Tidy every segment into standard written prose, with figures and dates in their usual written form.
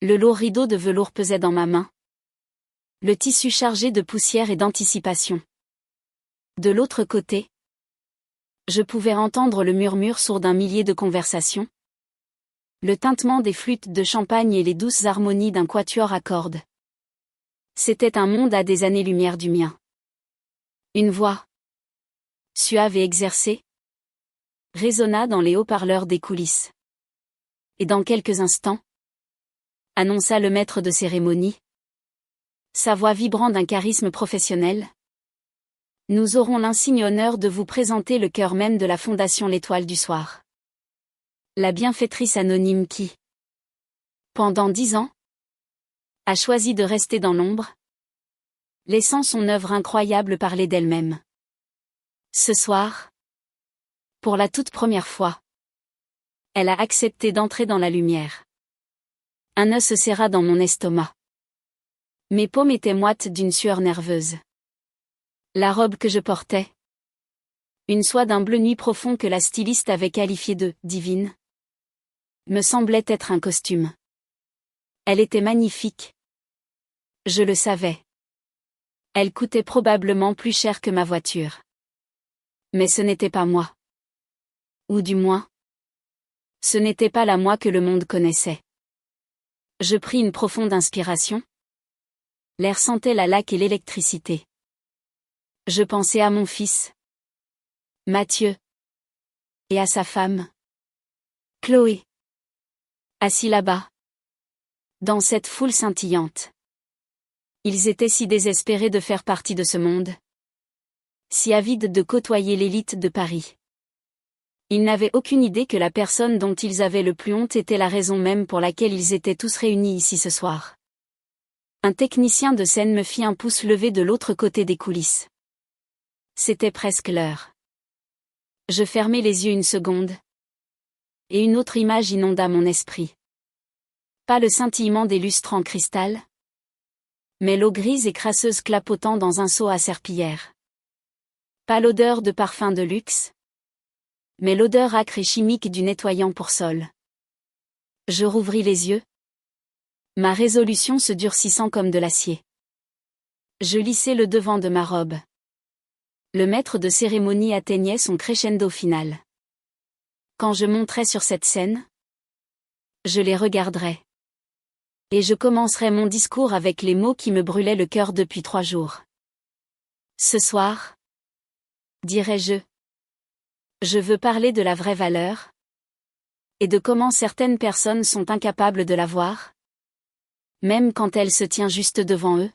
Le lourd rideau de velours pesait dans ma main. Le tissu chargé de poussière et d'anticipation. De l'autre côté, je pouvais entendre le murmure sourd d'un millier de conversations. Le tintement des flûtes de champagne et les douces harmonies d'un quatuor à cordes. C'était un monde à des années-lumière du mien. Une voix, suave et exercée, résonna dans les haut-parleurs des coulisses. Et dans quelques instants, annonça le maître de cérémonie. Sa voix vibrant d'un charisme professionnel. Nous aurons l'insigne honneur de vous présenter le cœur même de la Fondation L'Étoile du Soir. La bienfaitrice anonyme qui, pendant 10 ans, a choisi de rester dans l'ombre, laissant son œuvre incroyable parler d'elle-même. Ce soir, pour la toute première fois, elle a accepté d'entrer dans la lumière. Un nœud se serra dans mon estomac. Mes paumes étaient moites d'une sueur nerveuse. La robe que je portais, une soie d'un bleu nuit profond que la styliste avait qualifiée de « divine », me semblait être un costume. Elle était magnifique. Je le savais. Elle coûtait probablement plus cher que ma voiture. Mais ce n'était pas moi. Ou du moins, ce n'était pas la moi que le monde connaissait. Je pris une profonde inspiration. L'air sentait la laque et l'électricité. Je pensais à mon fils, Mathieu, et à sa femme, Chloé, assis là-bas, dans cette foule scintillante. Ils étaient si désespérés de faire partie de ce monde, si avides de côtoyer l'élite de Paris. Ils n'avaient aucune idée que la personne dont ils avaient le plus honte était la raison même pour laquelle ils étaient tous réunis ici ce soir. Un technicien de scène me fit un pouce levé de l'autre côté des coulisses. C'était presque l'heure. Je fermai les yeux une seconde. Et une autre image inonda mon esprit. Pas le scintillement des lustres en cristal, mais l'eau grise et crasseuse clapotant dans un seau à serpillière. Pas l'odeur de parfum de luxe, mais l'odeur âcre et chimique du nettoyant pour sol. Je rouvris les yeux. Ma résolution se durcissant comme de l'acier. Je lissai le devant de ma robe. Le maître de cérémonie atteignait son crescendo final. Quand je monterai sur cette scène, je les regarderai. Et je commencerai mon discours avec les mots qui me brûlaient le cœur depuis 3 jours. Ce soir, dirai-je, je veux parler de la vraie valeur, et de comment certaines personnes sont incapables de la voir, même quand elle se tient juste devant eux,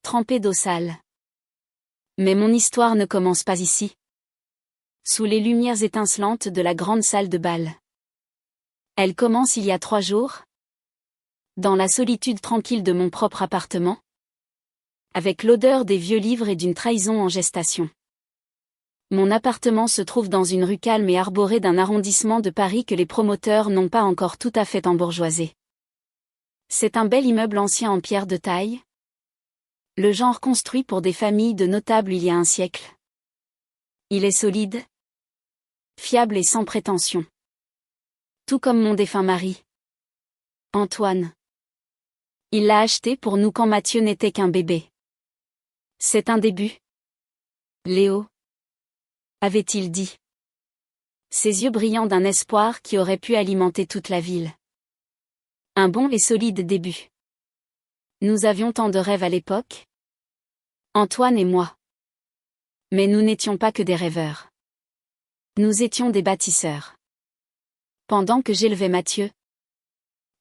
trempée d'eau sale. Mais mon histoire ne commence pas ici. Sous les lumières étincelantes de la grande salle de bal. Elle commence il y a 3 jours. Dans la solitude tranquille de mon propre appartement. Avec l'odeur des vieux livres et d'une trahison en gestation. Mon appartement se trouve dans une rue calme et arborée d'un arrondissement de Paris que les promoteurs n'ont pas encore tout à fait embourgeoisé. C'est un bel immeuble ancien en pierre de taille. Le genre construit pour des familles de notables il y a un siècle. Il est solide, fiable et sans prétention. Tout comme mon défunt mari, Antoine. Il l'a acheté pour nous quand Mathieu n'était qu'un bébé. C'est un début. Léo, avait-il dit. Ses yeux brillants d'un espoir qui aurait pu alimenter toute la ville. Un bon et solide début. Nous avions tant de rêves à l'époque. Antoine et moi. Mais nous n'étions pas que des rêveurs. Nous étions des bâtisseurs. Pendant que j'élevais Mathieu,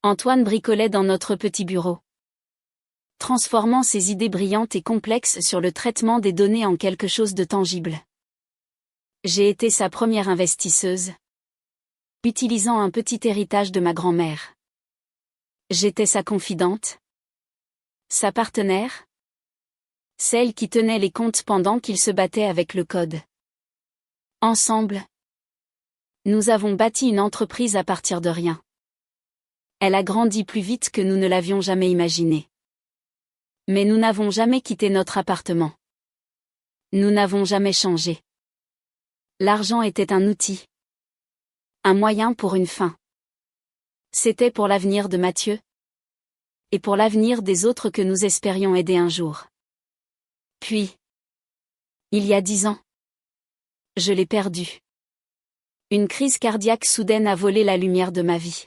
Antoine bricolait dans notre petit bureau. Transformant ses idées brillantes et complexes sur le traitement des données en quelque chose de tangible. J'ai été sa première investisseuse. Utilisant un petit héritage de ma grand-mère. J'étais sa confidente. Sa partenaire. Celle qui tenait les comptes pendant qu'il se battait avec le code. Ensemble, nous avons bâti une entreprise à partir de rien. Elle a grandi plus vite que nous ne l'avions jamais imaginé. Mais nous n'avons jamais quitté notre appartement. Nous n'avons jamais changé. L'argent était un outil. Un moyen pour une fin. C'était pour l'avenir de Mathieu, et pour l'avenir des autres que nous espérions aider un jour. Puis, il y a 10 ans, je l'ai perdu. Une crise cardiaque soudaine a volé la lumière de ma vie.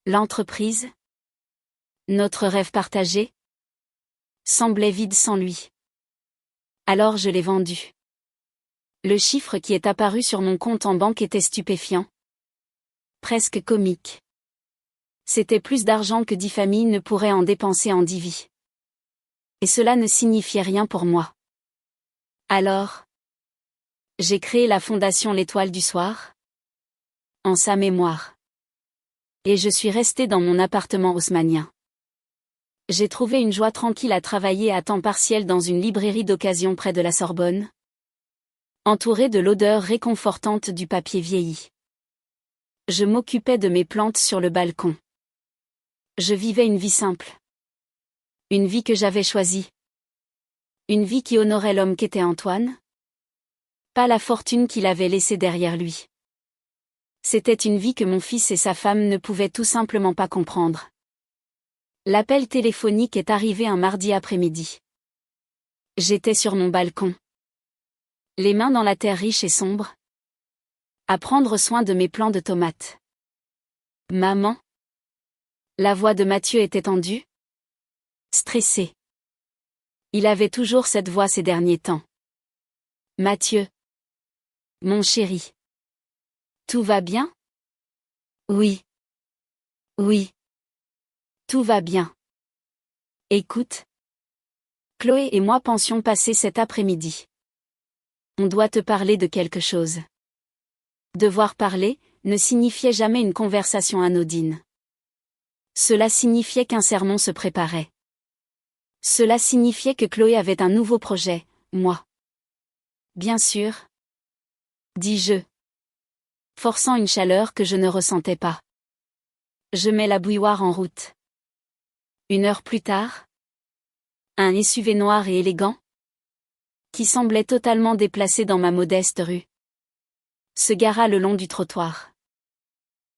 L'entreprise, notre rêve partagé, semblait vide sans lui. Alors je l'ai vendu. Le chiffre qui est apparu sur mon compte en banque était stupéfiant. Presque comique. C'était plus d'argent que 10 familles ne pourraient en dépenser en 10 vies. Et cela ne signifiait rien pour moi. Alors, j'ai créé la fondation L'Étoile du Soir, en sa mémoire. Et je suis restée dans mon appartement haussmannien. J'ai trouvé une joie tranquille à travailler à temps partiel dans une librairie d'occasion près de la Sorbonne, entourée de l'odeur réconfortante du papier vieilli. Je m'occupais de mes plantes sur le balcon. Je vivais une vie simple. Une vie que j'avais choisie. Une vie qui honorait l'homme qu'était Antoine. Pas la fortune qu'il avait laissée derrière lui. C'était une vie que mon fils et sa femme ne pouvaient tout simplement pas comprendre. L'appel téléphonique est arrivé un mardi après-midi. J'étais sur mon balcon. Les mains dans la terre riche et sombre. À prendre soin de mes plants de tomates. Maman. La voix de Mathieu était tendue. Stressée. Il avait toujours cette voix ces derniers temps. Mathieu. Mon chéri. Tout va bien? Oui. Oui. Tout va bien. Écoute. Chloé et moi pensions passer cet après-midi. On doit te parler de quelque chose. Devoir parler ne signifiait jamais une conversation anodine. Cela signifiait qu'un sermon se préparait. Cela signifiait que Chloé avait un nouveau projet, moi. Bien sûr. Dis-je, forçant une chaleur que je ne ressentais pas. Je mets la bouilloire en route. 1 heure plus tard, un SUV noir et élégant, qui semblait totalement déplacé dans ma modeste rue, se gara le long du trottoir.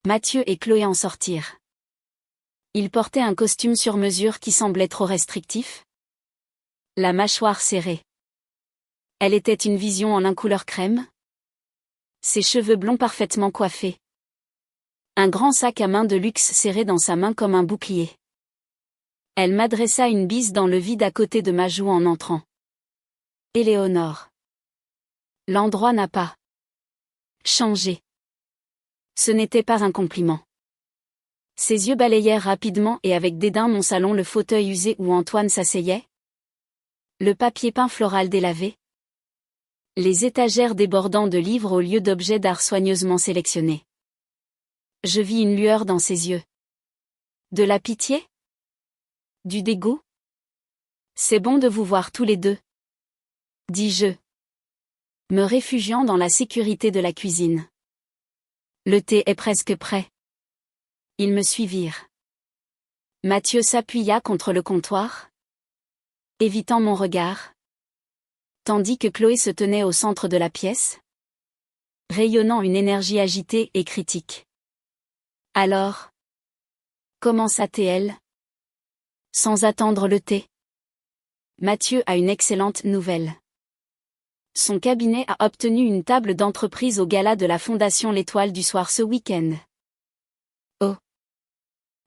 Mathieu et Chloé en sortirent. Il portait un costume sur mesure qui semblait trop restrictif. La mâchoire serrée. Elle était une vision en couleur crème. Ses cheveux blonds parfaitement coiffés. Un grand sac à main de luxe serré dans sa main comme un bouclier. Elle m'adressa une bise dans le vide à côté de ma joue en entrant. Éléonore. L'endroit n'a pas changé. Ce n'était pas un compliment. Ses yeux balayèrent rapidement et avec dédain mon salon, le fauteuil usé où Antoine s'asseyait. Le papier peint floral délavé. Les étagères débordant de livres au lieu d'objets d'art soigneusement sélectionnés. Je vis une lueur dans ses yeux. De la pitié? Du dégoût? C'est bon de vous voir tous les deux, dis-je, me réfugiant dans la sécurité de la cuisine. Le thé est presque prêt. Ils me suivirent. Mathieu s'appuya contre le comptoir, évitant mon regard, tandis que Chloé se tenait au centre de la pièce, rayonnant une énergie agitée et critique. Alors, commença-t-elle, sans attendre le thé. Mathieu a une excellente nouvelle. Son cabinet a obtenu une table d'entreprise au gala de la Fondation L'Étoile du Soir ce week-end. Oh!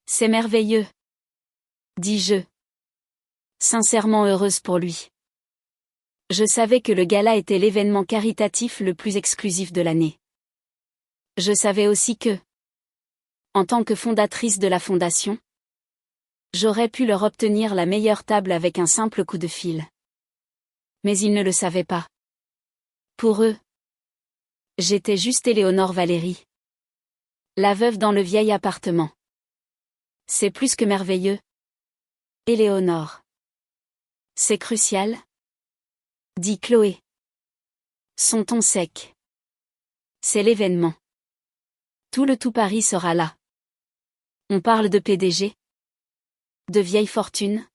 C'est merveilleux! Dis-je, sincèrement heureuse pour lui. Je savais que le gala était l'événement caritatif le plus exclusif de l'année. Je savais aussi que, en tant que fondatrice de la fondation, j'aurais pu leur obtenir la meilleure table avec un simple coup de fil. Mais ils ne le savaient pas. Pour eux, j'étais juste Éléonore Valérie, la veuve dans le vieil appartement. C'est plus que merveilleux. Éléonore. C'est crucial, dit Chloé. Son ton sec. C'est l'événement. Tout le tout Paris sera là. On parle de PDG, de vieille fortune,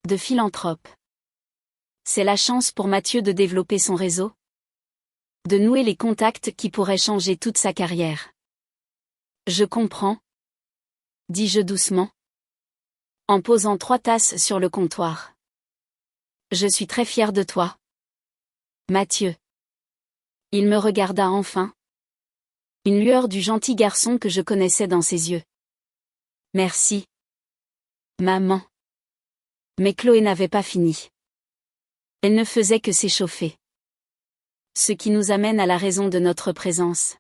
de philanthrope. C'est la chance pour Mathieu de développer son réseau, de nouer les contacts qui pourraient changer toute sa carrière. Je comprends, dis-je doucement. en posant 3 tasses sur le comptoir. Je suis très fière de toi. Mathieu. Il me regarda enfin. Une lueur du gentil garçon que je connaissais dans ses yeux. Merci. Maman. Mais Chloé n'avait pas fini. Elle ne faisait que s'échauffer. Ce qui nous amène à la raison de notre présence.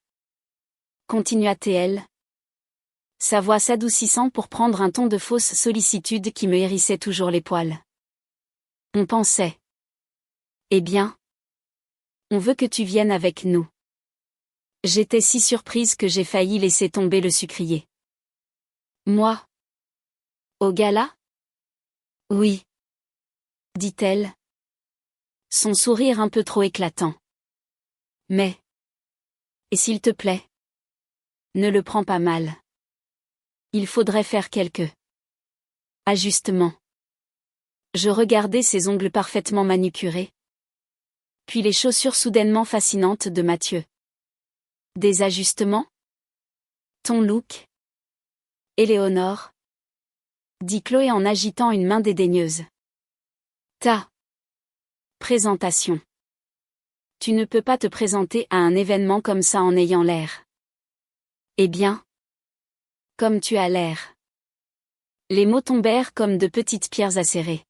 Continua-t-elle. Sa voix s'adoucissant pour prendre un ton de fausse sollicitude qui me hérissait toujours les poils. On pensait. Eh bien. On veut que tu viennes avec nous. J'étais si surprise que j'ai failli laisser tomber le sucrier. Moi? Au gala? Oui. Dit-elle. Son sourire un peu trop éclatant. Mais. Et s'il te plaît? Ne le prends pas mal. Il faudrait faire quelques ajustements. Je regardais ses ongles parfaitement manucurés. Puis les chaussures soudainement fascinantes de Mathieu. Des ajustements? Ton look? Éléonore? Dit Chloé en agitant une main dédaigneuse. Ta présentation. Tu ne peux pas te présenter à un événement comme ça en ayant l'air. Eh bien? Comme tu as l'air. Les mots tombèrent comme de petites pierres acérées.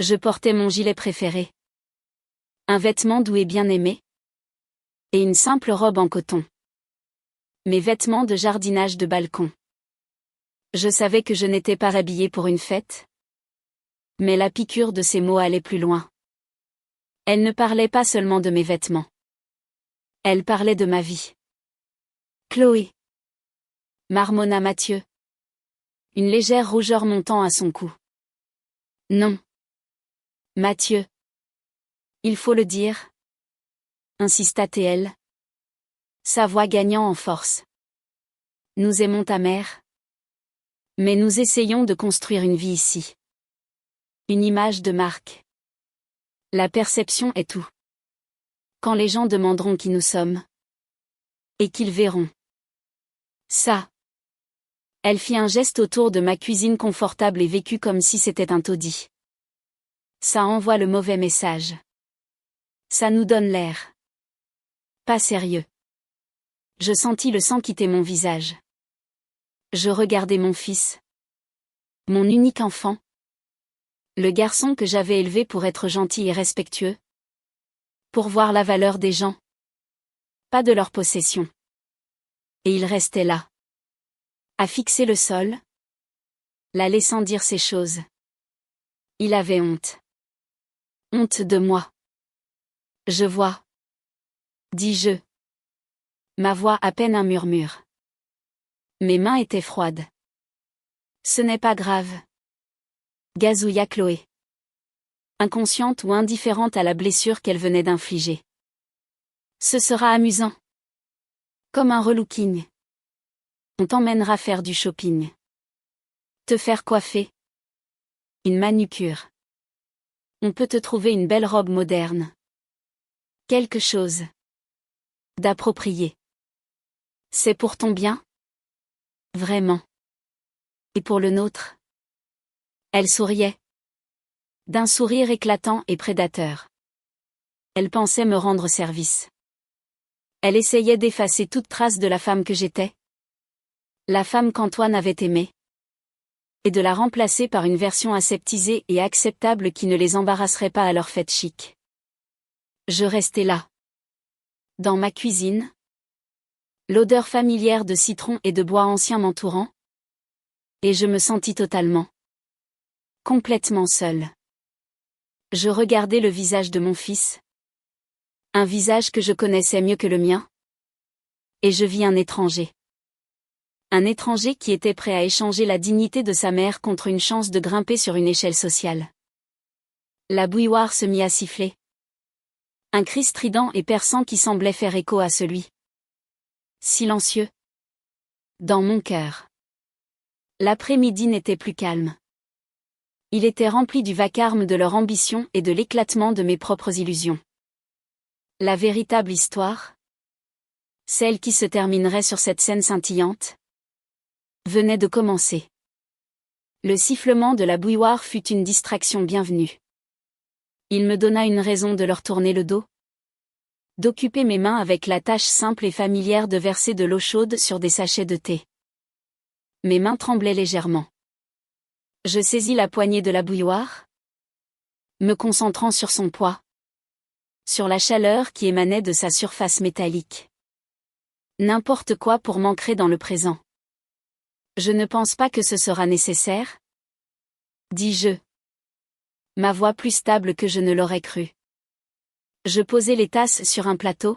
Je portais mon gilet préféré. Un vêtement doux et bien aimé. Et une simple robe en coton. Mes vêtements de jardinage de balcon. Je savais que je n'étais pas habillée pour une fête. Mais la piqûre de ces mots allait plus loin. Elle ne parlait pas seulement de mes vêtements. Elle parlait de ma vie. Chloé. Marmonna Mathieu. Une légère rougeur montant à son cou. Non. Mathieu. Il faut le dire. Insista-t-elle. Sa voix gagnant en force. Nous aimons ta mère. Mais nous essayons de construire une vie ici. Une image de marque. La perception est tout. Quand les gens demanderont qui nous sommes. Et qu'ils verront. Ça. Elle fit un geste autour de ma cuisine confortable et vécue comme si c'était un taudis. Ça envoie le mauvais message. Ça nous donne l'air. Pas sérieux. Je sentis le sang quitter mon visage. Je regardais mon fils. Mon unique enfant. Le garçon que j'avais élevé pour être gentil et respectueux. Pour voir la valeur des gens. Pas de leur possession. Et il restait là. À fixer le sol. La laissant dire ces choses. Il avait honte. Honte de moi. Je vois. Dis-je. Ma voix à peine un murmure. Mes mains étaient froides. Ce n'est pas grave. Gazouilla Chloé. Inconsciente ou indifférente à la blessure qu'elle venait d'infliger. Ce sera amusant. Comme un relooking. On t'emmènera faire du shopping. Te faire coiffer. Une manucure. On peut te trouver une belle robe moderne. Quelque chose d'approprié. C'est pour ton bien? Vraiment. Et pour le nôtre? Elle souriait. D'un sourire éclatant et prédateur. Elle pensait me rendre service. Elle essayait d'effacer toute trace de la femme que j'étais. La femme qu'Antoine avait aimée. Et de la remplacer par une version aseptisée et acceptable qui ne les embarrasserait pas à leur fête chic. Je restais là. Dans ma cuisine. L'odeur familière de citron et de bois ancien m'entourant. Et je me sentis totalement. Complètement seule. Je regardais le visage de mon fils. Un visage que je connaissais mieux que le mien. Et je vis un étranger. Un étranger qui était prêt à échanger la dignité de sa mère contre une chance de grimper sur une échelle sociale. La bouilloire se mit à siffler. Un cri strident et perçant qui semblait faire écho à celui. Silencieux. Dans mon cœur. L'après-midi n'était plus calme. Il était rempli du vacarme de leur ambition et de l'éclatement de mes propres illusions. La véritable histoire, celle qui se terminerait sur cette scène scintillante, venait de commencer. Le sifflement de la bouilloire fut une distraction bienvenue. Il me donna une raison de leur tourner le dos. D'occuper mes mains avec la tâche simple et familière de verser de l'eau chaude sur des sachets de thé. Mes mains tremblaient légèrement. Je saisis la poignée de la bouilloire, me concentrant sur son poids, sur la chaleur qui émanait de sa surface métallique. N'importe quoi pour m'ancrer dans le présent. Je ne pense pas que ce sera nécessaire, dis-je. Ma voix plus stable que je ne l'aurais cru. Je posai les tasses sur un plateau.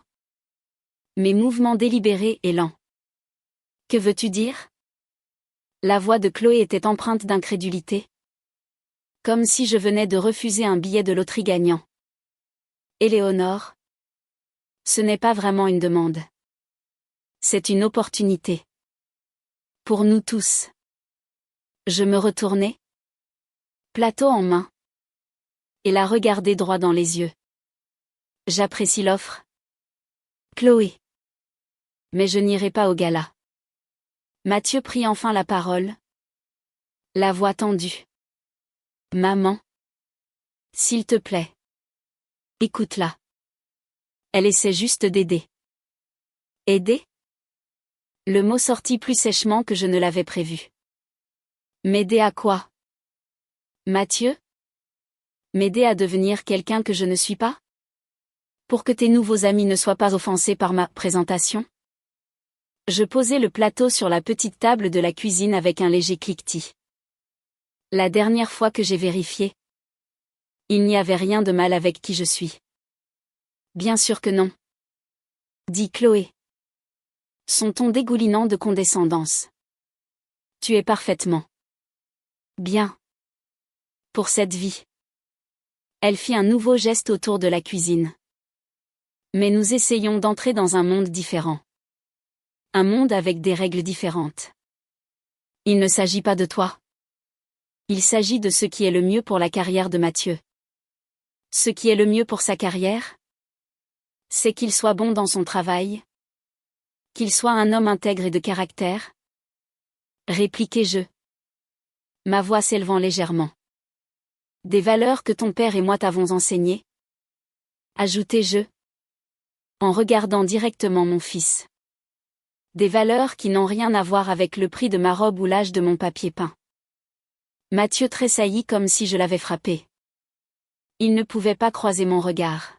Mes mouvements délibérés et lents. Que veux-tu dire? La voix de Chloé était empreinte d'incrédulité. Comme si je venais de refuser un billet de loterie gagnant. Éléonore. Ce n'est pas vraiment une demande. C'est une opportunité. Pour nous tous. Je me retournai, plateau en main, et la regardai droit dans les yeux. J'apprécie l'offre, Chloé. Mais je n'irai pas au gala. Mathieu prit enfin la parole. La voix tendue. Maman. S'il te plaît. Écoute-la. Elle essaie juste d'aider. Aider? Le mot sortit plus sèchement que je ne l'avais prévu. M'aider à quoi? Mathieu? M'aider à devenir quelqu'un que je ne suis pas? Pour que tes nouveaux amis ne soient pas offensés par ma présentation? Je posai le plateau sur la petite table de la cuisine avec un léger cliquetis. La dernière fois que j'ai vérifié, il n'y avait rien de mal avec qui je suis. Bien sûr que non, dit Chloé. Son ton dégoulinant de condescendance. Tu es parfaitement bien pour cette vie. Elle fit un nouveau geste autour de la cuisine. Mais nous essayons d'entrer dans un monde différent. Un monde avec des règles différentes. Il ne s'agit pas de toi. Il s'agit de ce qui est le mieux pour la carrière de Mathieu. Ce qui est le mieux pour sa carrière? C'est qu'il soit bon dans son travail. Qu'il soit un homme intègre et de caractère? Répliquai-je. Ma voix s'élevant légèrement. Des valeurs que ton père et moi t'avons enseignées? Ajoutai-je. En regardant directement mon fils. Des valeurs qui n'ont rien à voir avec le prix de ma robe ou l'âge de mon papier peint. Mathieu tressaillit comme si je l'avais frappé. Il ne pouvait pas croiser mon regard.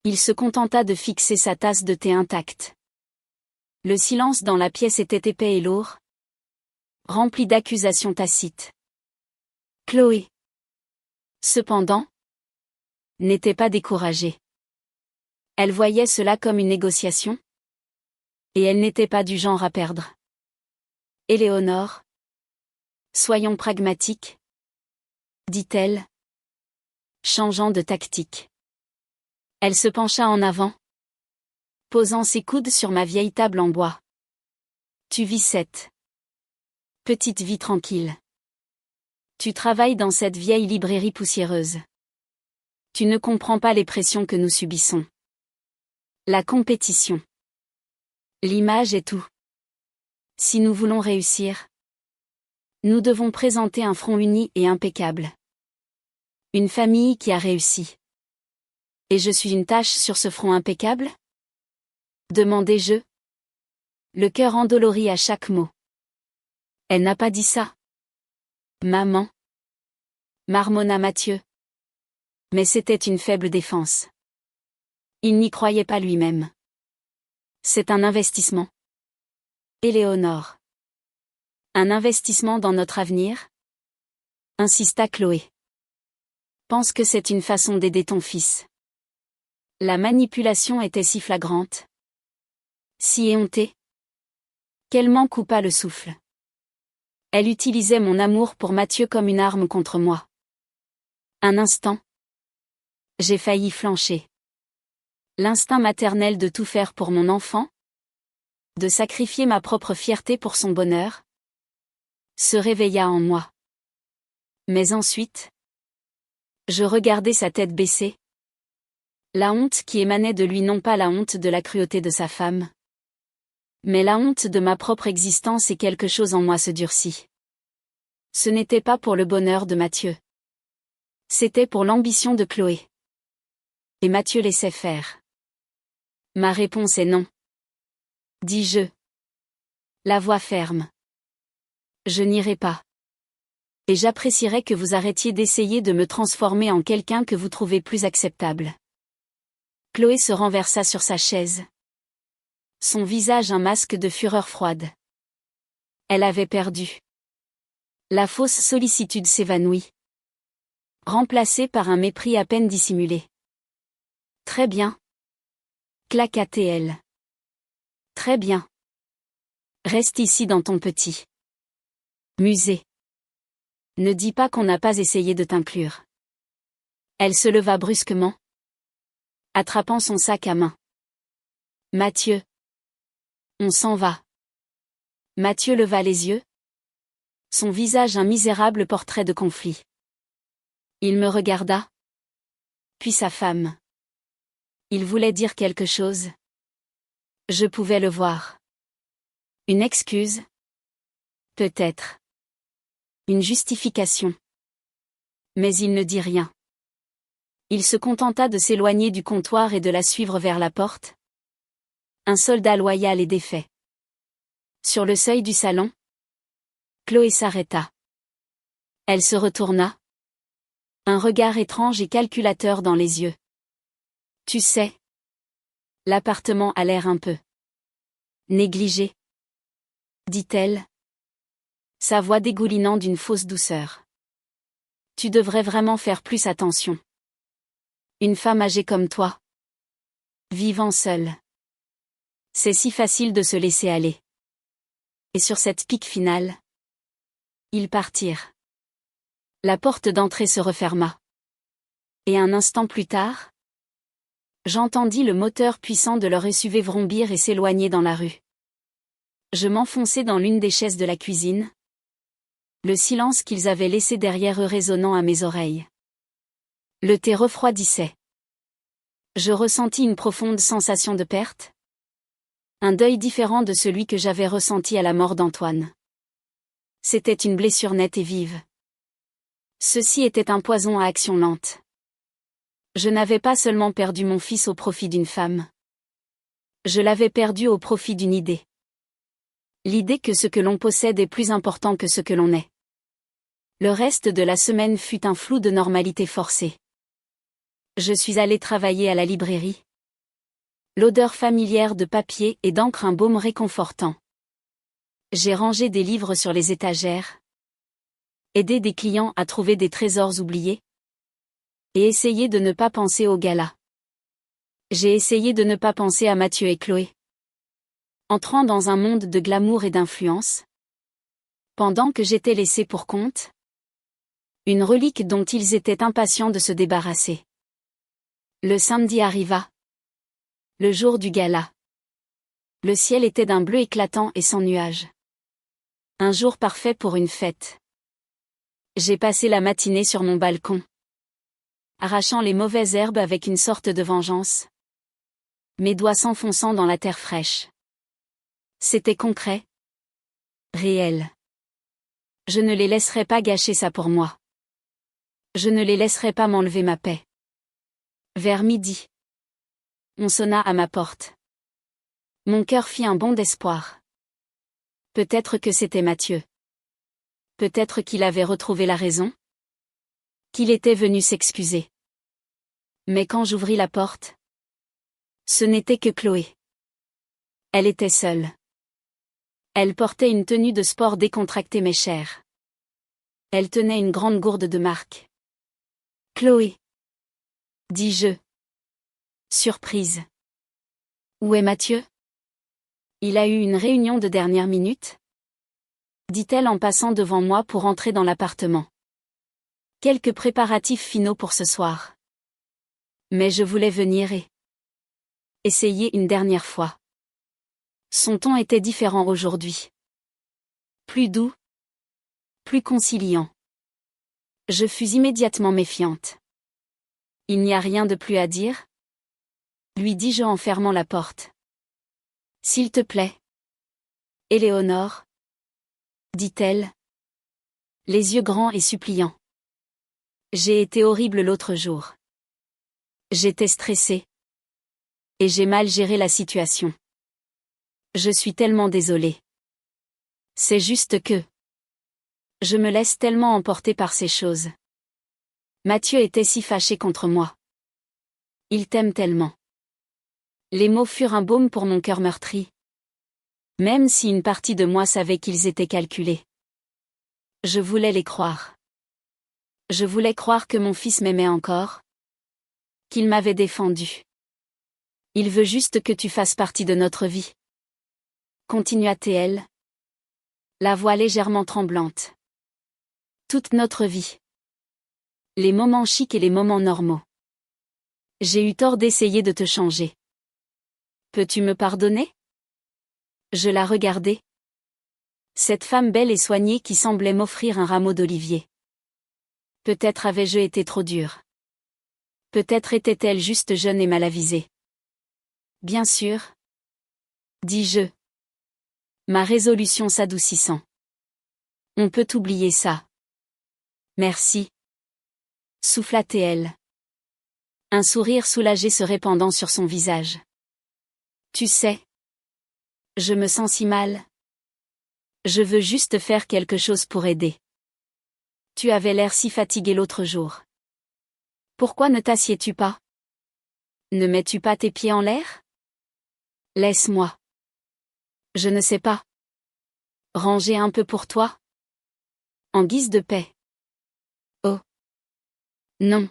Il se contenta de fixer sa tasse de thé intacte. Le silence dans la pièce était épais et lourd, rempli d'accusations tacites. Chloé, cependant, n'était pas découragée. Elle voyait cela comme une négociation, et elle n'était pas du genre à perdre. Éléonore, soyons pragmatiques, dit-elle, changeant de tactique. Elle se pencha en avant, posant ses coudes sur ma vieille table en bois. Tu vis cette petite vie tranquille. Tu travailles dans cette vieille librairie poussiéreuse. Tu ne comprends pas les pressions que nous subissons. La compétition. L'image est tout. Si nous voulons réussir, nous devons présenter un front uni et impeccable. Une famille qui a réussi. Et je suis une tache sur ce front impeccable? Demandai-je. Le cœur endolori à chaque mot. Elle n'a pas dit ça. Maman. Marmonna Mathieu. Mais c'était une faible défense. Il n'y croyait pas lui-même. C'est un investissement. Éléonore. Un investissement dans notre avenir? Insista Chloé. Pense que c'est une façon d'aider ton fils. La manipulation était si flagrante. Si éhontée. Qu'elle m'en coupa le souffle. Elle utilisait mon amour pour Mathieu comme une arme contre moi. Un instant. J'ai failli flancher. L'instinct maternel de tout faire pour mon enfant? De sacrifier ma propre fierté pour son bonheur? Se réveilla en moi. Mais ensuite, je regardai sa tête baissée. La honte qui émanait de lui, non pas la honte de la cruauté de sa femme, mais la honte de ma propre existence, et quelque chose en moi se durcit. Ce n'était pas pour le bonheur de Mathieu. C'était pour l'ambition de Chloé. Et Mathieu laissait faire. Ma réponse est non. Dis-je. La voix ferme. Je n'irai pas. Et j'apprécierais que vous arrêtiez d'essayer de me transformer en quelqu'un que vous trouvez plus acceptable. Chloé se renversa sur sa chaise. Son visage un masque de fureur froide. Elle avait perdu. La fausse sollicitude s'évanouit. Remplacée par un mépris à peine dissimulé. Très bien. Claqua-t-elle. Très bien. Reste ici dans ton petit musée. Ne dis pas qu'on n'a pas essayé de t'inclure. Elle se leva brusquement, attrapant son sac à main. Mathieu. On s'en va. Mathieu leva les yeux. Son visage un misérable portrait de conflit. Il me regarda. Puis sa femme. Il voulait dire quelque chose. Je pouvais le voir. Une excuse. Peut-être. Une justification. Mais il ne dit rien. Il se contenta de s'éloigner du comptoir et de la suivre vers la porte. Un soldat loyal et défait. Sur le seuil du salon, Chloé s'arrêta. Elle se retourna. Un regard étrange et calculateur dans les yeux. Tu sais. L'appartement a l'air un peu négligé. Dit-elle. Sa voix dégoulinant d'une fausse douceur. Tu devrais vraiment faire plus attention. Une femme âgée comme toi. Vivant seule. C'est si facile de se laisser aller. Et sur cette pique finale. Ils partirent. La porte d'entrée se referma. Et un instant plus tard, j'entendis le moteur puissant de leur SUV vrombir et s'éloigner dans la rue. Je m'enfonçai dans l'une des chaises de la cuisine. Le silence qu'ils avaient laissé derrière eux résonnant à mes oreilles. Le thé refroidissait. Je ressentis une profonde sensation de perte. Un deuil différent de celui que j'avais ressenti à la mort d'Antoine. C'était une blessure nette et vive. Ceci était un poison à action lente. Je n'avais pas seulement perdu mon fils au profit d'une femme. Je l'avais perdu au profit d'une idée. L'idée que ce que l'on possède est plus important que ce que l'on est. Le reste de la semaine fut un flou de normalité forcée. Je suis allé travailler à la librairie. L'odeur familière de papier et d'encre un baume réconfortant. J'ai rangé des livres sur les étagères. Aidé des clients à trouver des trésors oubliés. Et essayé de ne pas penser au gala. J'ai essayé de ne pas penser à Mathieu et Chloé. Entrant dans un monde de glamour et d'influence. Pendant que j'étais laissé pour compte. Une relique dont ils étaient impatients de se débarrasser. Le samedi arriva. Le jour du gala. Le ciel était d'un bleu éclatant et sans nuages. Un jour parfait pour une fête. J'ai passé la matinée sur mon balcon. Arrachant les mauvaises herbes avec une sorte de vengeance. Mes doigts s'enfonçant dans la terre fraîche. C'était concret. Réel. Je ne les laisserai pas gâcher ça pour moi. Je ne les laisserai pas m'enlever ma paix. Vers midi. On sonna à ma porte. Mon cœur fit un bond d'espoir. Peut-être que c'était Mathieu. Peut-être qu'il avait retrouvé la raison. Qu'il était venu s'excuser. Mais quand j'ouvris la porte, ce n'était que Chloé. Elle était seule. Elle portait une tenue de sport décontractée mais chère. Elle tenait une grande gourde de marque. Chloé. Dis-je. Surprise. Où est Mathieu? Il a eu une réunion de dernière minute? Dit-elle en passant devant moi pour entrer dans l'appartement. Quelques préparatifs finaux pour ce soir. Mais je voulais venir et essayer une dernière fois. Son ton était différent aujourd'hui. Plus doux. Plus conciliant. Je fus immédiatement méfiante. Il n'y a rien de plus à dire? Lui dis-je en fermant la porte. S'il te plaît. Éléonore. Dit-elle. les yeux grands et suppliants. J'ai été horrible l'autre jour. J'étais stressée. Et j'ai mal géré la situation. Je suis tellement désolée. C'est juste que... Je me laisse tellement emporter par ces choses. Mathieu était si fâché contre moi. Il t'aime tellement. Les mots furent un baume pour mon cœur meurtri. Même si une partie de moi savait qu'ils étaient calculés. Je voulais les croire. Je voulais croire que mon fils m'aimait encore. Qu'il m'avait défendu. Il veut juste que tu fasses partie de notre vie. Continua-t-elle. La voix légèrement tremblante. Toute notre vie. Les moments chics et les moments normaux. J'ai eu tort d'essayer de te changer. Peux-tu me pardonner? Je la regardais. Cette femme belle et soignée qui semblait m'offrir un rameau d'olivier. Peut-être avais-je été trop dure. Peut-être était-elle juste jeune et mal avisée. Bien sûr. Dis-je. Ma résolution s'adoucissant. On peut oublier ça. Merci. Souffla-t-elle. Un sourire soulagé se répandant sur son visage. Tu sais. Je me sens si mal. Je veux juste faire quelque chose pour aider. Tu avais l'air si fatigué l'autre jour. Pourquoi ne t'assieds-tu pas? Ne mets-tu pas tes pieds en l'air? Laisse-moi. Je ne sais pas. Ranger un peu pour toi? En guise de paix. Oh. Non.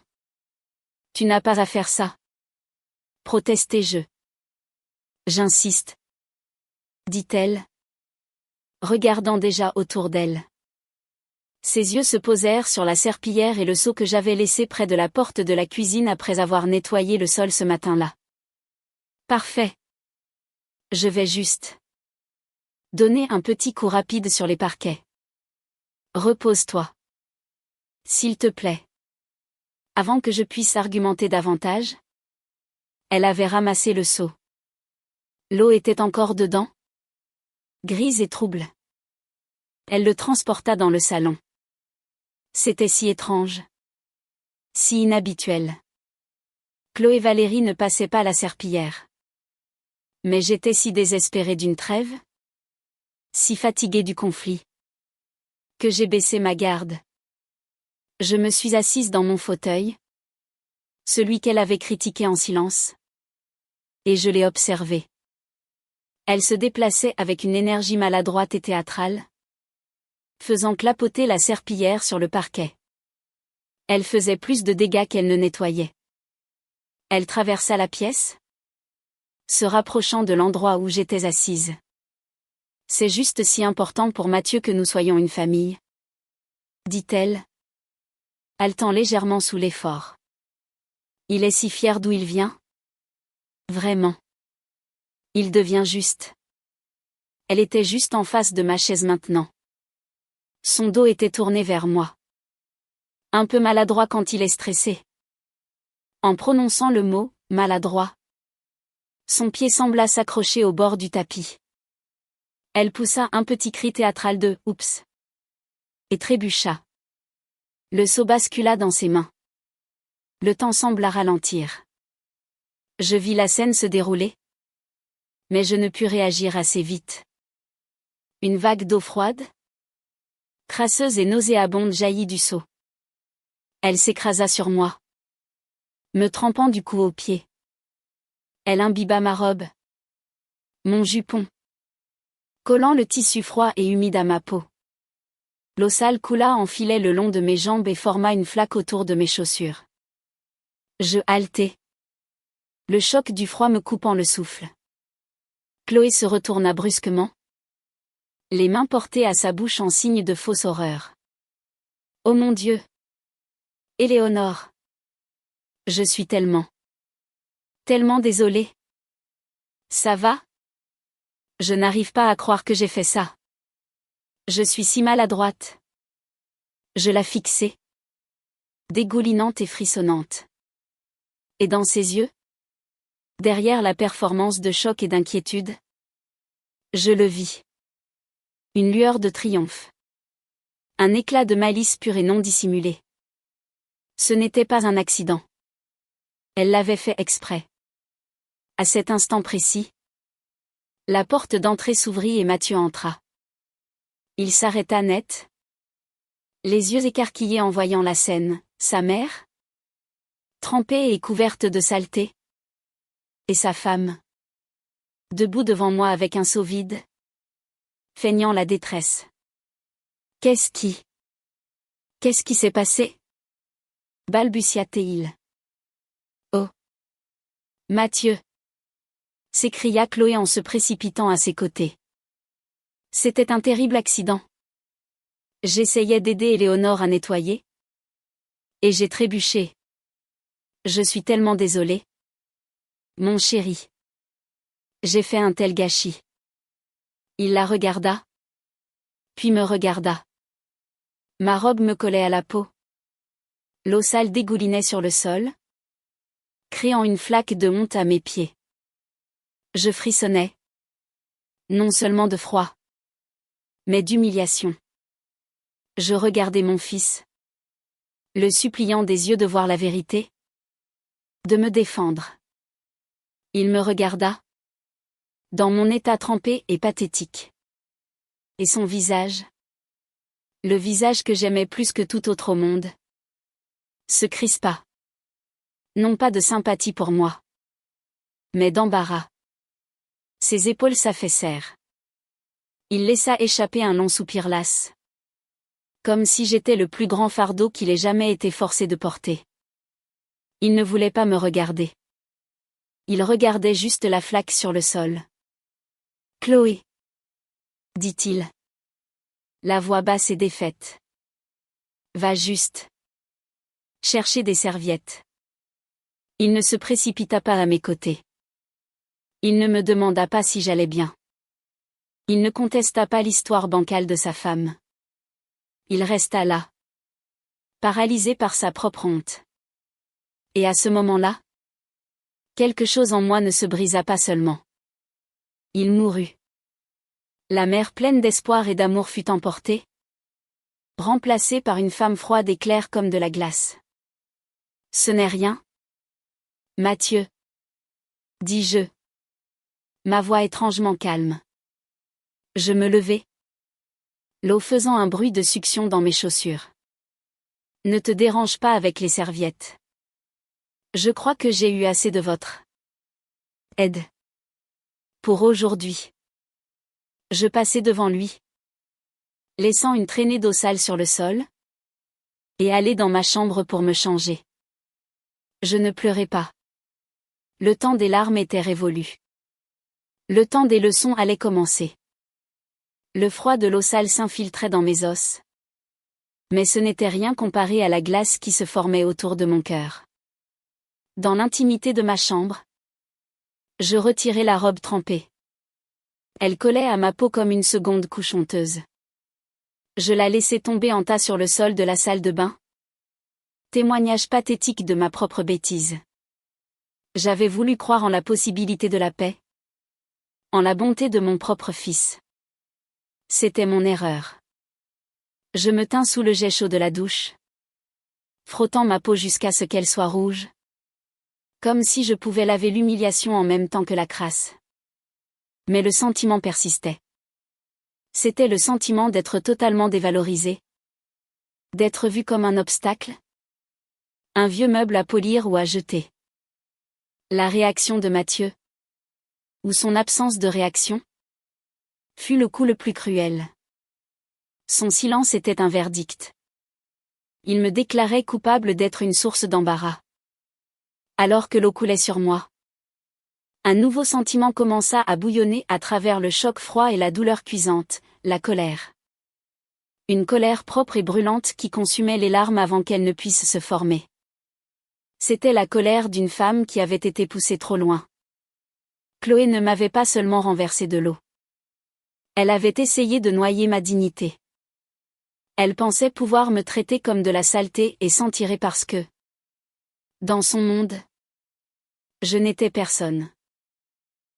Tu n'as pas à faire ça. Protestai-je. J'insiste. Dit-elle. Regardant déjà autour d'elle. Ses yeux se posèrent sur la serpillière et le seau que j'avais laissé près de la porte de la cuisine après avoir nettoyé le sol ce matin-là. Parfait. Je vais juste donner un petit coup rapide sur les parquets. Repose-toi. S'il te plaît. Avant que je puisse argumenter davantage. Elle avait ramassé le seau. L'eau était encore dedans. Grise et trouble. Elle le transporta dans le salon. C'était si étrange. Si inhabituel. Chloé Valérie ne passait pas la serpillière. Mais j'étais si désespérée d'une trêve. Si fatiguée du conflit. Que j'ai baissé ma garde. Je me suis assise dans mon fauteuil. Celui qu'elle avait critiqué en silence. Et je l'ai observé. Elle se déplaçait avec une énergie maladroite et théâtrale. Faisant clapoter la serpillière sur le parquet. Elle faisait plus de dégâts qu'elle ne nettoyait. Elle traversa la pièce. Se rapprochant de l'endroit où j'étais assise. C'est juste si important pour Mathieu que nous soyons une famille. Dit-elle. Haletant légèrement sous l'effort. Il est si fier d'où il vient. Vraiment. Il devient juste. Elle était juste en face de ma chaise maintenant. Son dos était tourné vers moi. Un peu maladroit quand il est stressé. En prononçant le mot « maladroit », son pied sembla s'accrocher au bord du tapis. Elle poussa un petit cri théâtral de « oups » et trébucha. Le seau bascula dans ses mains. Le temps sembla ralentir. Je vis la scène se dérouler. Mais je ne pus réagir assez vite. Une vague d'eau froide, crasseuse et nauséabonde jaillit du seau. Elle s'écrasa sur moi. Me trempant du cou aux pieds. Elle imbiba ma robe. Mon jupon. Collant le tissu froid et humide à ma peau. L'eau sale coula en filet le long de mes jambes et forma une flaque autour de mes chaussures. Je haletai. Le choc du froid me coupant le souffle. Chloé se retourna brusquement. Les mains portées à sa bouche en signe de fausse horreur. Oh mon Dieu! Éléonore! Je suis tellement désolée. Ça va? Je n'arrive pas à croire que j'ai fait ça. Je suis si maladroite. Je la fixai. Dégoulinante et frissonnante. Et dans ses yeux? Derrière la performance de choc et d'inquiétude? Je le vis. Une lueur de triomphe. Un éclat de malice pur et non dissimulé. Ce n'était pas un accident. Elle l'avait fait exprès. À cet instant précis, la porte d'entrée s'ouvrit et Mathieu entra. Il s'arrêta net, les yeux écarquillés en voyant la scène. Sa mère, trempée et couverte de saleté, et sa femme, debout devant moi avec un seau vide, feignant la détresse. Qu'est-ce qui s'est passé? Balbutia-t-il. Oh! Mathieu! S'écria Chloé en se précipitant à ses côtés. C'était un terrible accident. J'essayais d'aider Éléonore à nettoyer. Et j'ai trébuché. Je suis tellement désolée. Mon chéri. J'ai fait un tel gâchis. Il la regarda. Puis me regarda. Ma robe me collait à la peau. L'eau sale dégoulinait sur le sol, créant une flaque de honte à mes pieds. Je frissonnais. Non seulement de froid, mais d'humiliation. Je regardais mon fils, le suppliant des yeux de voir la vérité, de me défendre. Il me regarda, dans mon état trempé et pathétique. Et son visage, le visage que j'aimais plus que tout autre au monde, se crispa. Non pas de sympathie pour moi, mais d'embarras. Ses épaules s'affaissèrent. Il laissa échapper un long soupir las. Comme si j'étais le plus grand fardeau qu'il ait jamais été forcé de porter. Il ne voulait pas me regarder. Il regardait juste la flaque sur le sol. Chloé, dit-il. La voix basse et défaite. Va juste chercher des serviettes. Il ne se précipita pas à mes côtés. Il ne me demanda pas si j'allais bien. Il ne contesta pas l'histoire bancale de sa femme. Il resta là, paralysé par sa propre honte. Et à ce moment-là, quelque chose en moi ne se brisa pas seulement. Il mourut. La mer pleine d'espoir et d'amour fut emportée, remplacée par une femme froide et claire comme de la glace. Ce n'est rien, Mathieu, dis-je. Ma voix étrangement calme. Je me levai, l'eau faisant un bruit de succion dans mes chaussures. Ne te dérange pas avec les serviettes. Je crois que j'ai eu assez de votre aide. Pour aujourd'hui. Je passai devant lui, laissant une traînée d'eau sale sur le sol, et allai dans ma chambre pour me changer. Je ne pleurais pas. Le temps des larmes était révolu. Le temps des leçons allait commencer. Le froid de l'eau sale s'infiltrait dans mes os. Mais ce n'était rien comparé à la glace qui se formait autour de mon cœur. Dans l'intimité de ma chambre, je retirai la robe trempée. Elle collait à ma peau comme une seconde couche honteuse. Je la laissai tomber en tas sur le sol de la salle de bain. Témoignage pathétique de ma propre bêtise. J'avais voulu croire en la possibilité de la paix, en la bonté de mon propre fils. C'était mon erreur. Je me tins sous le jet chaud de la douche, frottant ma peau jusqu'à ce qu'elle soit rouge, comme si je pouvais laver l'humiliation en même temps que la crasse. Mais le sentiment persistait. C'était le sentiment d'être totalement dévalorisé, d'être vu comme un obstacle, un vieux meuble à polir ou à jeter. La réaction de Mathieu, ou son absence de réaction, fut le coup le plus cruel. Son silence était un verdict. Il me déclarait coupable d'être une source d'embarras. Alors que l'eau coulait sur moi, un nouveau sentiment commença à bouillonner à travers le choc froid et la douleur cuisante, la colère. Une colère propre et brûlante qui consumait les larmes avant qu'elles ne puissent se former. C'était la colère d'une femme qui avait été poussée trop loin. Chloé ne m'avait pas seulement renversé de l'eau. Elle avait essayé de noyer ma dignité. Elle pensait pouvoir me traiter comme de la saleté et s'en tirer parce que, dans son monde, je n'étais personne.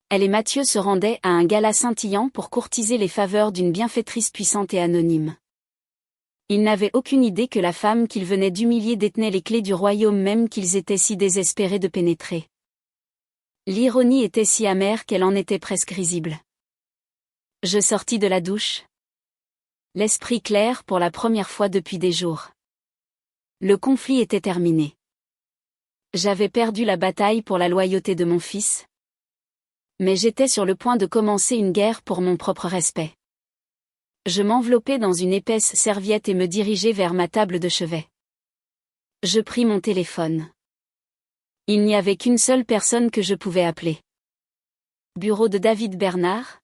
Elle et Mathieu se rendaient à un gala scintillant pour courtiser les faveurs d'une bienfaitrice puissante et anonyme. Ils n'avaient aucune idée que la femme qu'ils venaient d'humilier détenait les clés du royaume même qu'ils étaient si désespérés de pénétrer. L'ironie était si amère qu'elle en était presque risible. Je sortis de la douche. L'esprit clair pour la première fois depuis des jours. Le conflit était terminé. J'avais perdu la bataille pour la loyauté de mon fils. Mais j'étais sur le point de commencer une guerre pour mon propre respect. Je m'enveloppai dans une épaisse serviette et me dirigeai vers ma table de chevet. Je pris mon téléphone. Il n'y avait qu'une seule personne que je pouvais appeler. Bureau de David Bernard ?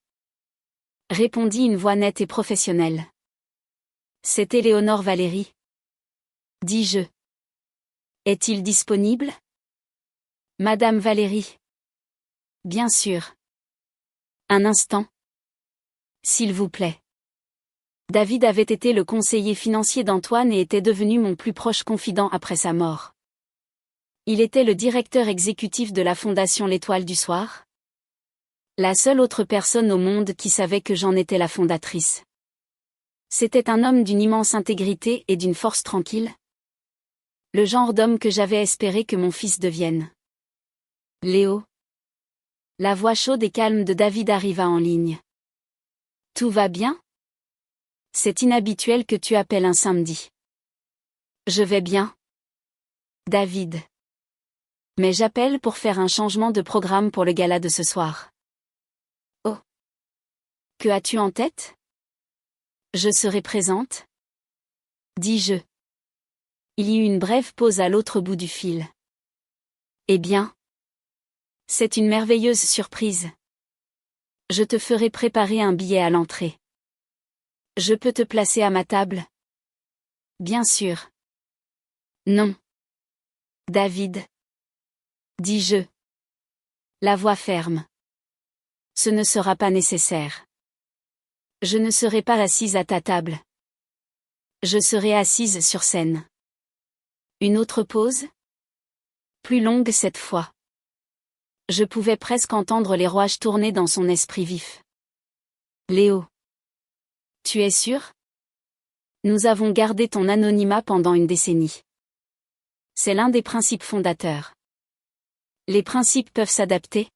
Répondit une voix nette et professionnelle. C'est Éléonore Valérie. Dis-je. Est-il disponible ? Madame Valérie. Bien sûr. Un instant. S'il vous plaît. David avait été le conseiller financier d'Antoine et était devenu mon plus proche confident après sa mort. Il était le directeur exécutif de la Fondation L'Étoile du Soir. La seule autre personne au monde qui savait que j'en étais la fondatrice. C'était un homme d'une immense intégrité et d'une force tranquille. Le genre d'homme que j'avais espéré que mon fils devienne. Léo. La voix chaude et calme de David arriva en ligne. Tout va bien ? C'est inhabituel que tu appelles un samedi. Je vais bien. David. Mais j'appelle pour faire un changement de programme pour le gala de ce soir. Oh. Que as-tu en tête ? Je serai présente ? Dis-je. Il y eut une brève pause à l'autre bout du fil. Eh bien ? C'est une merveilleuse surprise. Je te ferai préparer un billet à l'entrée. Je peux te placer à ma table ? Bien sûr. Non. David. Dis-je. La voix ferme. Ce ne sera pas nécessaire. Je ne serai pas assise à ta table. Je serai assise sur scène. Une autre pause ? Plus longue cette fois. Je pouvais presque entendre les rouages tourner dans son esprit vif. Léo. Tu es sûr ? Nous avons gardé ton anonymat pendant une décennie. C'est l'un des principes fondateurs. Les principes peuvent s'adapter ?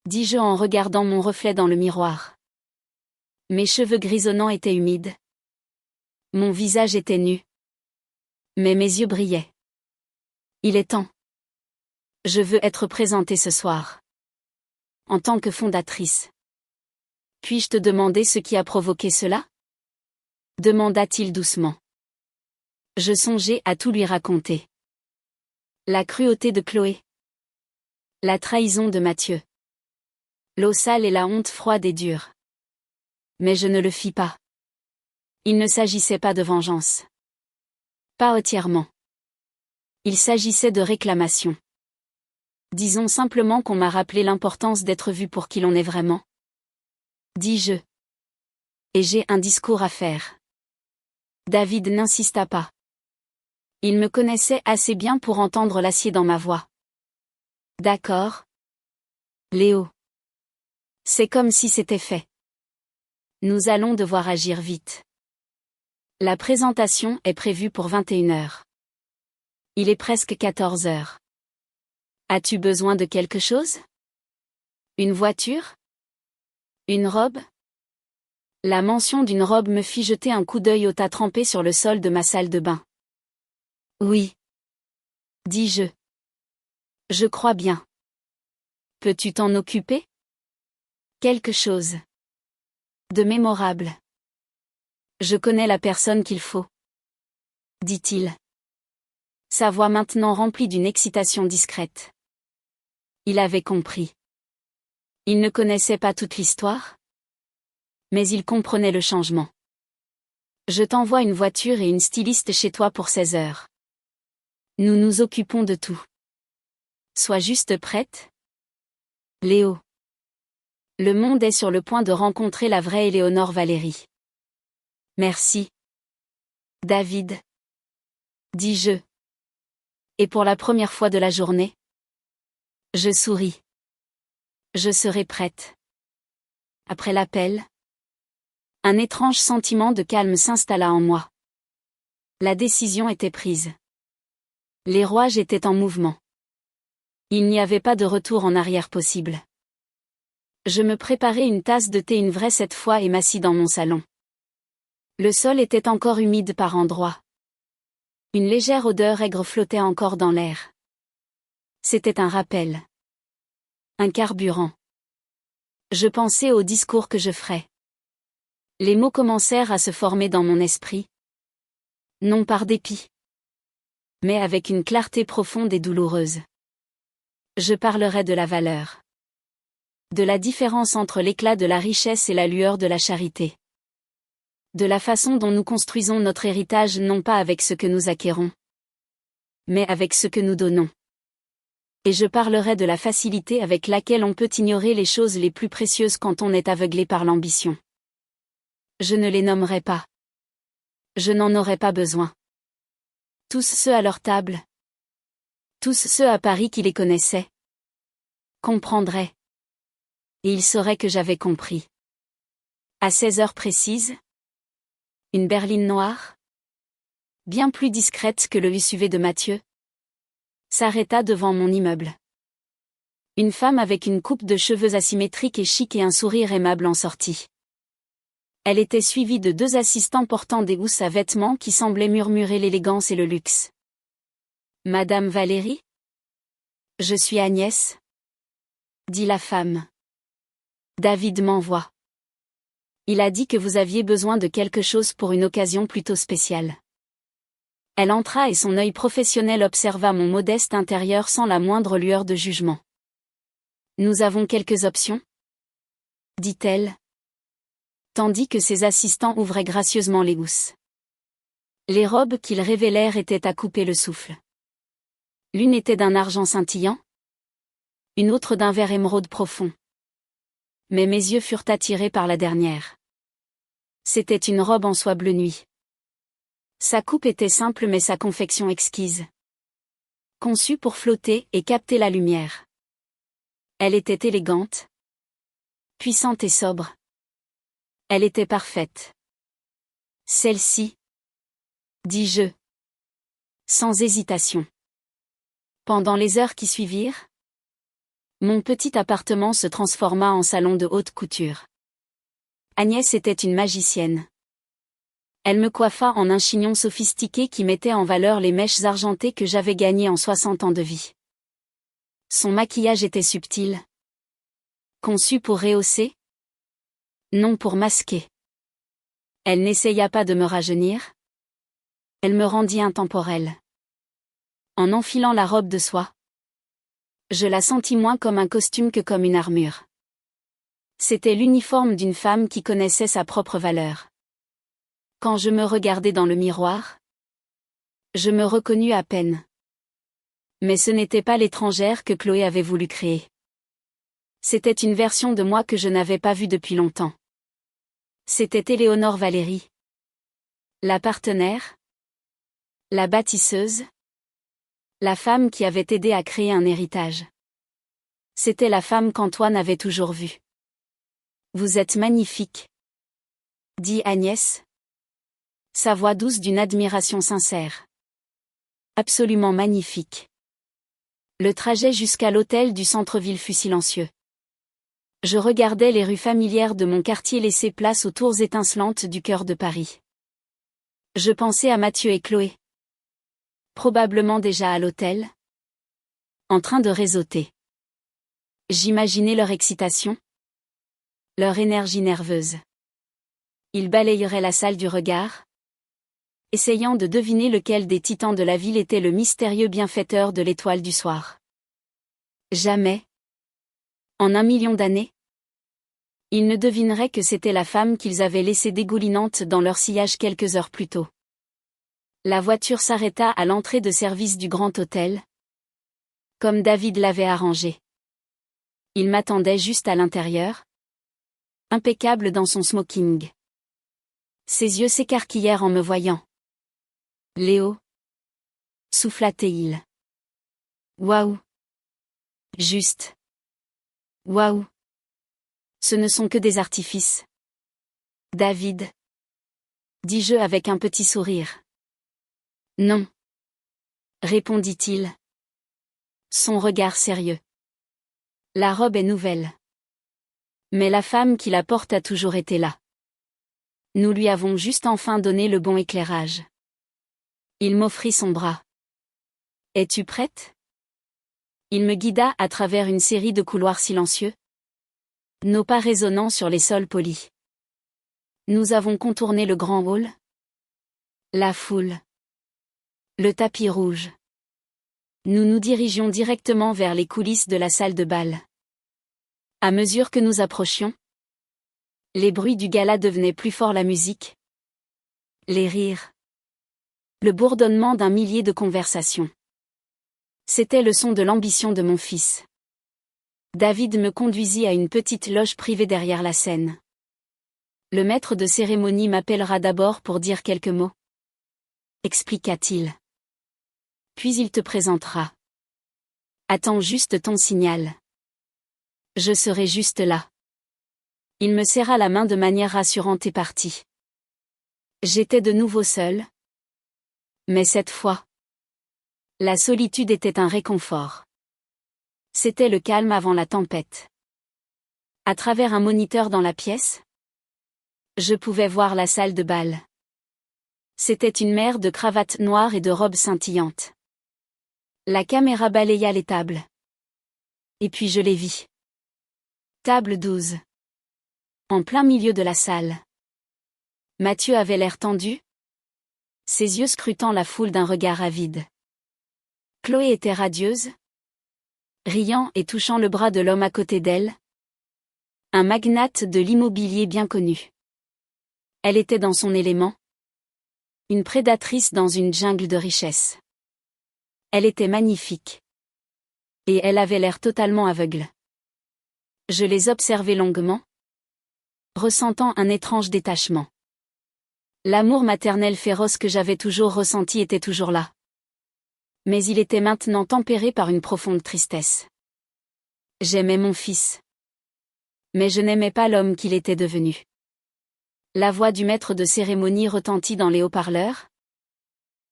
Dis-je en regardant mon reflet dans le miroir. Mes cheveux grisonnants étaient humides. Mon visage était nu. Mais mes yeux brillaient. Il est temps. Je veux être présentée ce soir. En tant que fondatrice. Puis-je te demander ce qui a provoqué cela ? Demanda-t-il doucement. Je songeais à tout lui raconter. La cruauté de Chloé. La trahison de Mathieu. L'eau sale et la honte froide et dure. Mais je ne le fis pas. Il ne s'agissait pas de vengeance. Pas entièrement. Il s'agissait de réclamation. Disons simplement qu'on m'a rappelé l'importance d'être vu pour qui l'on est vraiment. Dis-je. Et j'ai un discours à faire. David n'insista pas. Il me connaissait assez bien pour entendre l'acier dans ma voix. D'accord. Léo. C'est comme si c'était fait. Nous allons devoir agir vite. La présentation est prévue pour 21h. Il est presque 14h. As-tu besoin de quelque chose ? Une voiture ? Une robe ? La mention d'une robe me fit jeter un coup d'œil au tas trempé sur le sol de ma salle de bain. Oui. Dis-je. Je crois bien. Peux-tu t'en occuper ? Quelque chose. De mémorable. Je connais la personne qu'il faut. Dit-il. Sa voix maintenant remplie d'une excitation discrète. Il avait compris. Il ne connaissait pas toute l'histoire, mais il comprenait le changement. Je t'envoie une voiture et une styliste chez toi pour 16h. Nous nous occupons de tout. Sois juste prête. Léo. Le monde est sur le point de rencontrer la vraie Éléonore Valérie. Merci. David. Dis-je. Et pour la première fois de la journée. Je souris. Je serai prête. Après l'appel. Un étrange sentiment de calme s'installa en moi. La décision était prise. Les rouages étaient en mouvement. Il n'y avait pas de retour en arrière possible. Je me préparai une tasse de thé, une vraie cette fois, et m'assis dans mon salon. Le sol était encore humide par endroits. Une légère odeur aigre flottait encore dans l'air. C'était un rappel. Un carburant. Je pensais au discours que je ferais. Les mots commencèrent à se former dans mon esprit. Non par dépit, mais avec une clarté profonde et douloureuse. Je parlerai de la valeur. De la différence entre l'éclat de la richesse et la lueur de la charité. De la façon dont nous construisons notre héritage, non pas avec ce que nous acquérons, mais avec ce que nous donnons. Et je parlerai de la facilité avec laquelle on peut ignorer les choses les plus précieuses quand on est aveuglé par l'ambition. Je ne les nommerai pas. Je n'en aurai pas besoin. Tous ceux à leur table, tous ceux à Paris qui les connaissaient, comprendraient. Et ils sauraient que j'avais compris. À 16 heures précises, une berline noire, bien plus discrète que le SUV de Mathieu, s'arrêta devant mon immeuble. Une femme avec une coupe de cheveux asymétrique et chic et un sourire aimable en sortit. Elle était suivie de 2 assistants portant des housses à vêtements qui semblaient murmurer l'élégance et le luxe. « Madame Valérie ? Je suis Agnès, » dit la femme. « David m'envoie. Il a dit que vous aviez besoin de quelque chose pour une occasion plutôt spéciale. » Elle entra et son œil professionnel observa mon modeste intérieur sans la moindre lueur de jugement. « Nous avons quelques options ? » dit-elle, tandis que ses assistants ouvraient gracieusement les housses. Les robes qu'ils révélèrent étaient à couper le souffle. L'une était d'un argent scintillant, une autre d'un vert émeraude profond. Mais mes yeux furent attirés par la dernière. C'était une robe en soie bleu nuit. Sa coupe était simple mais sa confection exquise. Conçue pour flotter et capter la lumière. Elle était élégante, puissante et sobre. Elle était parfaite. Celle-ci, dis-je, sans hésitation. Pendant les heures qui suivirent, mon petit appartement se transforma en salon de haute couture. Agnès était une magicienne. Elle me coiffa en un chignon sophistiqué qui mettait en valeur les mèches argentées que j'avais gagnées en 60 ans de vie. Son maquillage était subtil. Conçu pour rehausser, non pour masquer. Elle n'essaya pas de me rajeunir. Elle me rendit intemporelle. En enfilant la robe de soie, je la sentis moins comme un costume que comme une armure. C'était l'uniforme d'une femme qui connaissait sa propre valeur. Quand je me regardai dans le miroir, je me reconnus à peine. Mais ce n'était pas l'étrangère que Chloé avait voulu créer. C'était une version de moi que je n'avais pas vue depuis longtemps. C'était Éléonore Valérie. La partenaire, la bâtisseuse, la femme qui avait aidé à créer un héritage. C'était la femme qu'Antoine avait toujours vue. « Vous êtes magnifique, » dit Agnès. Sa voix douce d'une admiration sincère. Absolument magnifique. Le trajet jusqu'à l'hôtel du centre-ville fut silencieux. Je regardais les rues familières de mon quartier laisser place aux tours étincelantes du cœur de Paris. Je pensais à Mathieu et Chloé. Probablement déjà à l'hôtel, en train de réseauter. J'imaginais leur excitation, leur énergie nerveuse. Ils balayeraient la salle du regard, essayant de deviner lequel des titans de la ville était le mystérieux bienfaiteur de l'étoile du soir. Jamais, en 1 million d'années, ils ne devineraient que c'était la femme qu'ils avaient laissée dégoulinante dans leur sillage quelques heures plus tôt. La voiture s'arrêta à l'entrée de service du grand hôtel, comme David l'avait arrangé. Il m'attendait juste à l'intérieur, impeccable dans son smoking. Ses yeux s'écarquillèrent en me voyant. « Léo » souffla-t-il. « Waouh ! Juste. Waouh ! Ce ne sont que des artifices. » David, dis-je avec un petit sourire. Non, répondit-il. Son regard sérieux. La robe est nouvelle. Mais la femme qui la porte a toujours été là. Nous lui avons juste enfin donné le bon éclairage. Il m'offrit son bras. Es-tu prête? Il me guida à travers une série de couloirs silencieux. Nos pas résonnant sur les sols polis. Nous avons contourné le grand hall. La foule. Le tapis rouge. Nous nous dirigions directement vers les coulisses de la salle de bal. À mesure que nous approchions, les bruits du gala devenaient plus forts, la musique, les rires, le bourdonnement d'un millier de conversations. C'était le son de l'ambition de mon fils. David me conduisit à une petite loge privée derrière la scène. Le maître de cérémonie m'appellera d'abord pour dire quelques mots, expliqua-t-il. Puis il te présentera. Attends juste ton signal. Je serai juste là. Il me serra la main de manière rassurante et partit. J'étais de nouveau seul. Mais cette fois, la solitude était un réconfort. C'était le calme avant la tempête. À travers un moniteur dans la pièce, je pouvais voir la salle de bal. C'était une mer de cravates noires et de robes scintillantes. La caméra balaya les tables. Et puis je les vis. Table 12. En plein milieu de la salle. Mathieu avait l'air tendu, ses yeux scrutant la foule d'un regard avide. Chloé était radieuse, riant et touchant le bras de l'homme à côté d'elle. Un magnate de l'immobilier bien connu. Elle était dans son élément. Une prédatrice dans une jungle de richesse. Elle était magnifique. Et elle avait l'air totalement aveugle. Je les observais longuement, ressentant un étrange détachement. L'amour maternel féroce que j'avais toujours ressenti était toujours là. Mais il était maintenant tempéré par une profonde tristesse. J'aimais mon fils. Mais je n'aimais pas l'homme qu'il était devenu. La voix du maître de cérémonie retentit dans les haut-parleurs.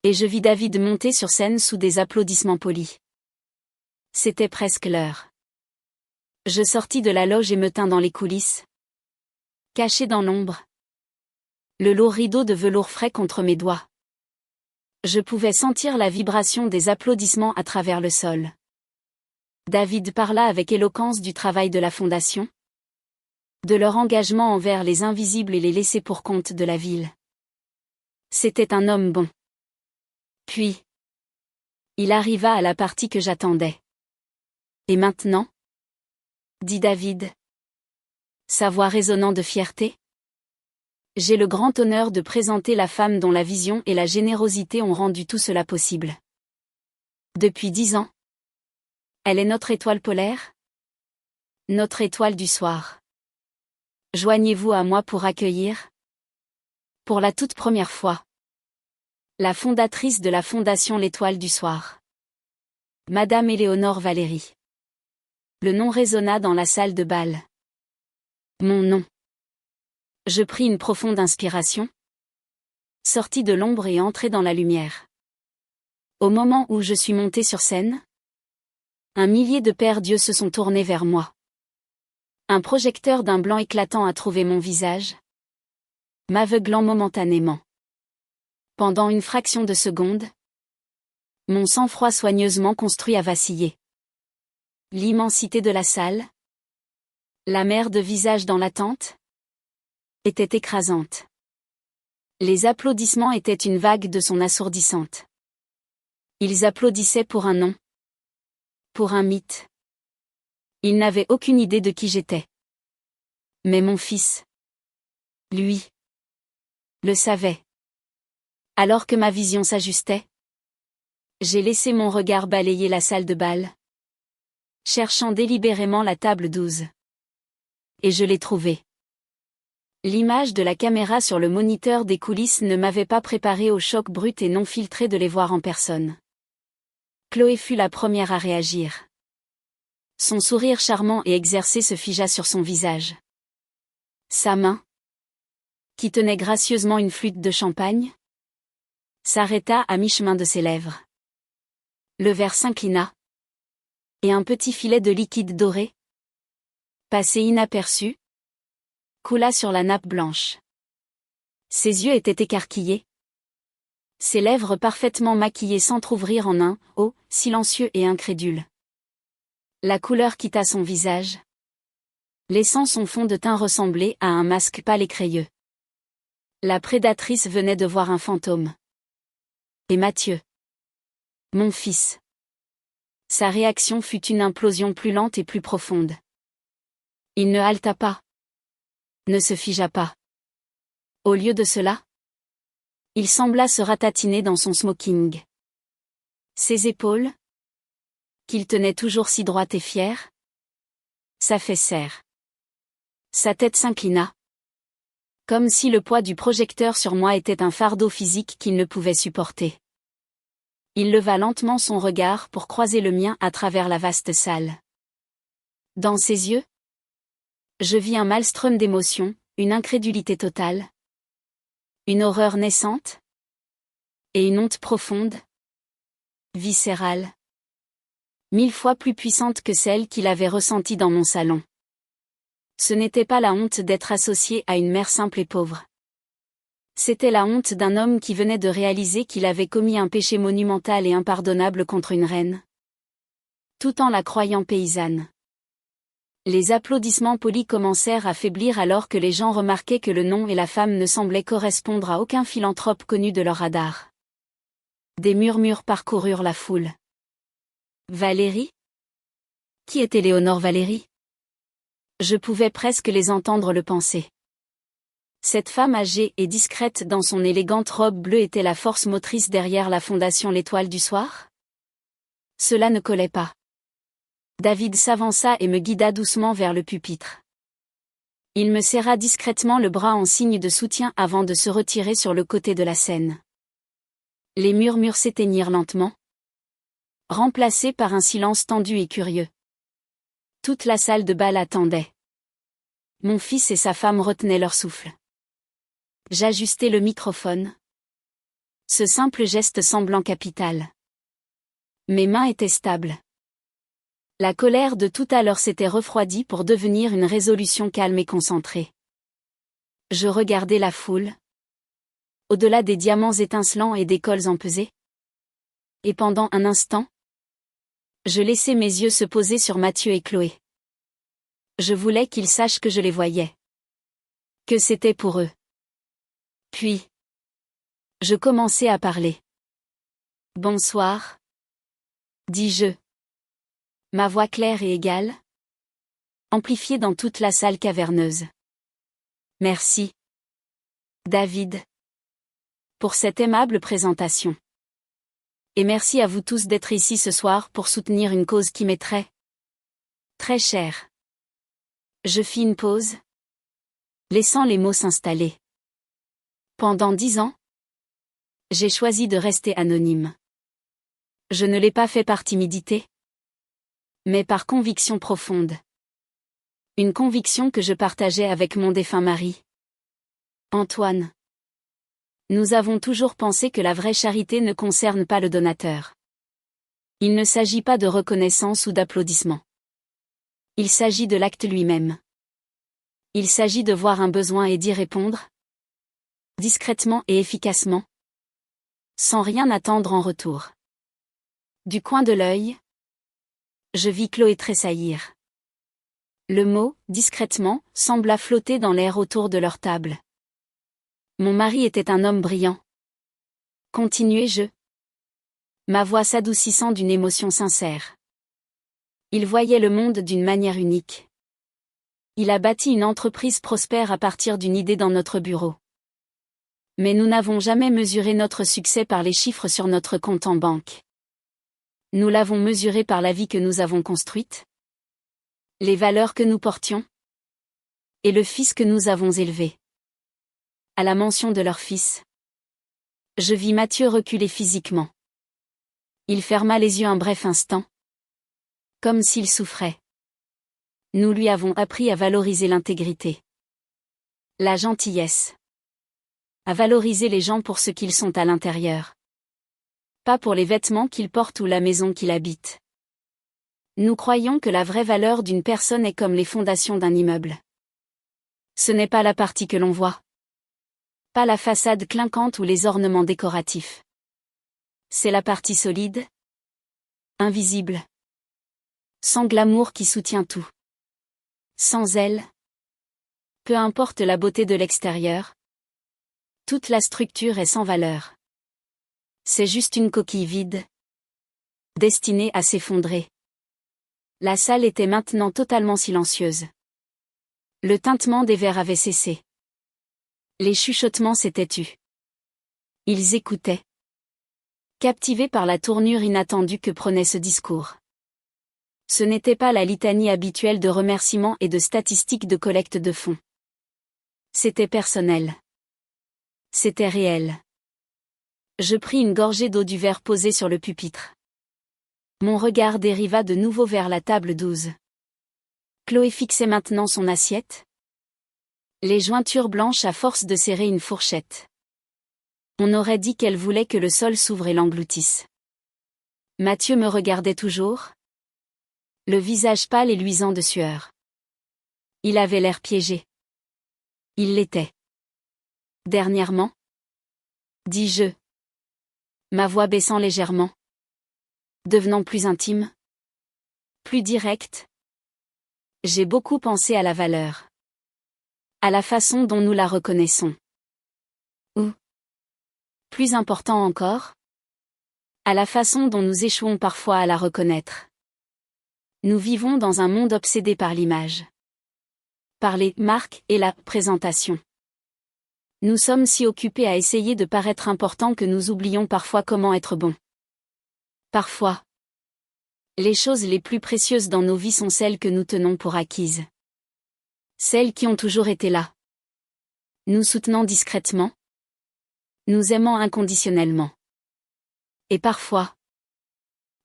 Et je vis David monter sur scène sous des applaudissements polis. C'était presque l'heure. Je sortis de la loge et me tins dans les coulisses. Caché dans l'ombre. Le lourd rideau de velours frais contre mes doigts. Je pouvais sentir la vibration des applaudissements à travers le sol. David parla avec éloquence du travail de la fondation. De leur engagement envers les invisibles et les laissés pour compte de la ville. C'était un homme bon. Puis, il arriva à la partie que j'attendais. Et maintenant? Dit David. Sa voix résonnant de fierté. J'ai le grand honneur de présenter la femme dont la vision et la générosité ont rendu tout cela possible. Depuis 10 ans. Elle est notre étoile polaire. Notre étoile du soir. Joignez-vous à moi pour accueillir, pour la toute première fois, la fondatrice de la Fondation L'Étoile du Soir. Madame Éléonore Valérie. Le nom résonna dans la salle de bal. Mon nom. Je pris une profonde inspiration, sortis de l'ombre et entrai dans la lumière. Au moment où je suis monté sur scène, un millier de paires d'yeux se sont tournés vers moi. Un projecteur d'un blanc éclatant a trouvé mon visage, m'aveuglant momentanément. Pendant une fraction de seconde, mon sang-froid soigneusement construit a vacillé. L'immensité de la salle, la mer de visages dans l'attente, était écrasante. Les applaudissements étaient une vague de son assourdissante. Ils applaudissaient pour un nom, pour un mythe. Ils n'avaient aucune idée de qui j'étais. Mais mon fils, lui, le savait. Alors que ma vision s'ajustait, j'ai laissé mon regard balayer la salle de bal, cherchant délibérément la table 12. Et je l'ai trouvée. L'image de la caméra sur le moniteur des coulisses ne m'avait pas préparé au choc brut et non filtré de les voir en personne. Chloé fut la première à réagir. Son sourire charmant et exercé se figea sur son visage. Sa main, qui tenait gracieusement une flûte de champagne, s'arrêta à mi-chemin de ses lèvres. Le verre s'inclina. Et un petit filet de liquide doré, passé inaperçu, coula sur la nappe blanche. Ses yeux étaient écarquillés. Ses lèvres parfaitement maquillées s'entr'ouvrirent en un « oh » silencieux et incrédule. La couleur quitta son visage, laissant son fond de teint ressembler à un masque pâle et crayeux. La prédatrice venait de voir un fantôme. Et Mathieu. Mon fils. Sa réaction fut une implosion plus lente et plus profonde. Il ne haleta pas. Ne se figea pas. Au lieu de cela, il sembla se ratatiner dans son smoking. Ses épaules, qu'il tenait toujours si droites et fières, s'affaissèrent. Sa tête s'inclina, comme si le poids du projecteur sur moi était un fardeau physique qu'il ne pouvait supporter. Il leva lentement son regard pour croiser le mien à travers la vaste salle. Dans ses yeux, je vis un maelstrom d'émotions, une incrédulité totale, une horreur naissante, et une honte profonde, viscérale, 1000 fois plus puissante que celle qu'il avait ressentie dans mon salon. Ce n'était pas la honte d'être associé à une mère simple et pauvre. C'était la honte d'un homme qui venait de réaliser qu'il avait commis un péché monumental et impardonnable contre une reine, tout en la croyant paysanne. Les applaudissements polis commencèrent à faiblir alors que les gens remarquaient que le nom et la femme ne semblaient correspondre à aucun philanthrope connu de leur radar. Des murmures parcoururent la foule. Valérie? Qui était Léonore Valérie? Je pouvais presque les entendre le penser. Cette femme âgée et discrète dans son élégante robe bleue était la force motrice derrière la fondation L'Étoile du Soir? Cela ne collait pas. David s'avança et me guida doucement vers le pupitre. Il me serra discrètement le bras en signe de soutien avant de se retirer sur le côté de la scène. Les murmures s'éteignirent lentement, remplacés par un silence tendu et curieux. Toute la salle de bal attendait. Mon fils et sa femme retenaient leur souffle. J'ajustai le microphone. Ce simple geste semblant capital. Mes mains étaient stables. La colère de tout à l'heure s'était refroidie pour devenir une résolution calme et concentrée. Je regardais la foule, au-delà des diamants étincelants et des cols empesés. Et pendant un instant, je laissai mes yeux se poser sur Mathieu et Chloé. Je voulais qu'ils sachent que je les voyais. Que c'était pour eux. Puis, je commençai à parler. Bonsoir, dis-je. Ma voix claire et égale, amplifiée dans toute la salle caverneuse. Merci, David, pour cette aimable présentation. Et merci à vous tous d'être ici ce soir pour soutenir une cause qui m'est très chère. Je fis une pause, laissant les mots s'installer. Pendant 10 ans, j'ai choisi de rester anonyme. Je ne l'ai pas fait par timidité, mais par conviction profonde. Une conviction que je partageais avec mon défunt mari, Antoine. Nous avons toujours pensé que la vraie charité ne concerne pas le donateur. Il ne s'agit pas de reconnaissance ou d'applaudissement. Il s'agit de l'acte lui-même. Il s'agit de voir un besoin et d'y répondre, discrètement et efficacement, sans rien attendre en retour. Du coin de l'œil, je vis Chloé tressaillir. Le mot « discrètement » sembla flotter dans l'air autour de leur table. Mon mari était un homme brillant. Continuai-je, ma voix s'adoucissant d'une émotion sincère. Il voyait le monde d'une manière unique. Il a bâti une entreprise prospère à partir d'une idée dans notre bureau. Mais nous n'avons jamais mesuré notre succès par les chiffres sur notre compte en banque. Nous l'avons mesuré par la vie que nous avons construite, les valeurs que nous portions, et le fils que nous avons élevé. À la mention de leur fils, je vis Mathieu reculer physiquement. Il ferma les yeux un bref instant, comme s'il souffrait. Nous lui avons appris à valoriser l'intégrité, la gentillesse, À valoriser les gens pour ce qu'ils sont à l'intérieur. Pas pour les vêtements qu'ils portent ou la maison qu'ils habitent. Nous croyons que la vraie valeur d'une personne est comme les fondations d'un immeuble. Ce n'est pas la partie que l'on voit. Pas la façade clinquante ou les ornements décoratifs. C'est la partie solide, invisible. Sans glamour qui soutient tout. Sans elle. Peu importe la beauté de l'extérieur. Toute la structure est sans valeur. C'est juste une coquille vide. Destinée à s'effondrer. La salle était maintenant totalement silencieuse. Le tintement des verres avait cessé. Les chuchotements s'étaient tus. Ils écoutaient. Captivés par la tournure inattendue que prenait ce discours. Ce n'était pas la litanie habituelle de remerciements et de statistiques de collecte de fonds. C'était personnel. C'était réel. Je pris une gorgée d'eau du verre posé sur le pupitre. Mon regard dériva de nouveau vers la table 12. Chloé fixait maintenant son assiette. Les jointures blanches à force de serrer une fourchette. On aurait dit qu'elle voulait que le sol s'ouvre et l'engloutisse. Mathieu me regardait toujours. Le visage pâle et luisant de sueur. Il avait l'air piégé. Il l'était. Dernièrement, dis-je. Ma voix baissant légèrement. Devenant plus intime. Plus directe. J'ai beaucoup pensé à la valeur. À la façon dont nous la reconnaissons. Ou, plus important encore, à la façon dont nous échouons parfois à la reconnaître. Nous vivons dans un monde obsédé par l'image. Par les marques et la présentation. Nous sommes si occupés à essayer de paraître importants que nous oublions parfois comment être bons. Parfois, les choses les plus précieuses dans nos vies sont celles que nous tenons pour acquises. Celles qui ont toujours été là. Nous soutenant discrètement. Nous aimant inconditionnellement. Et parfois,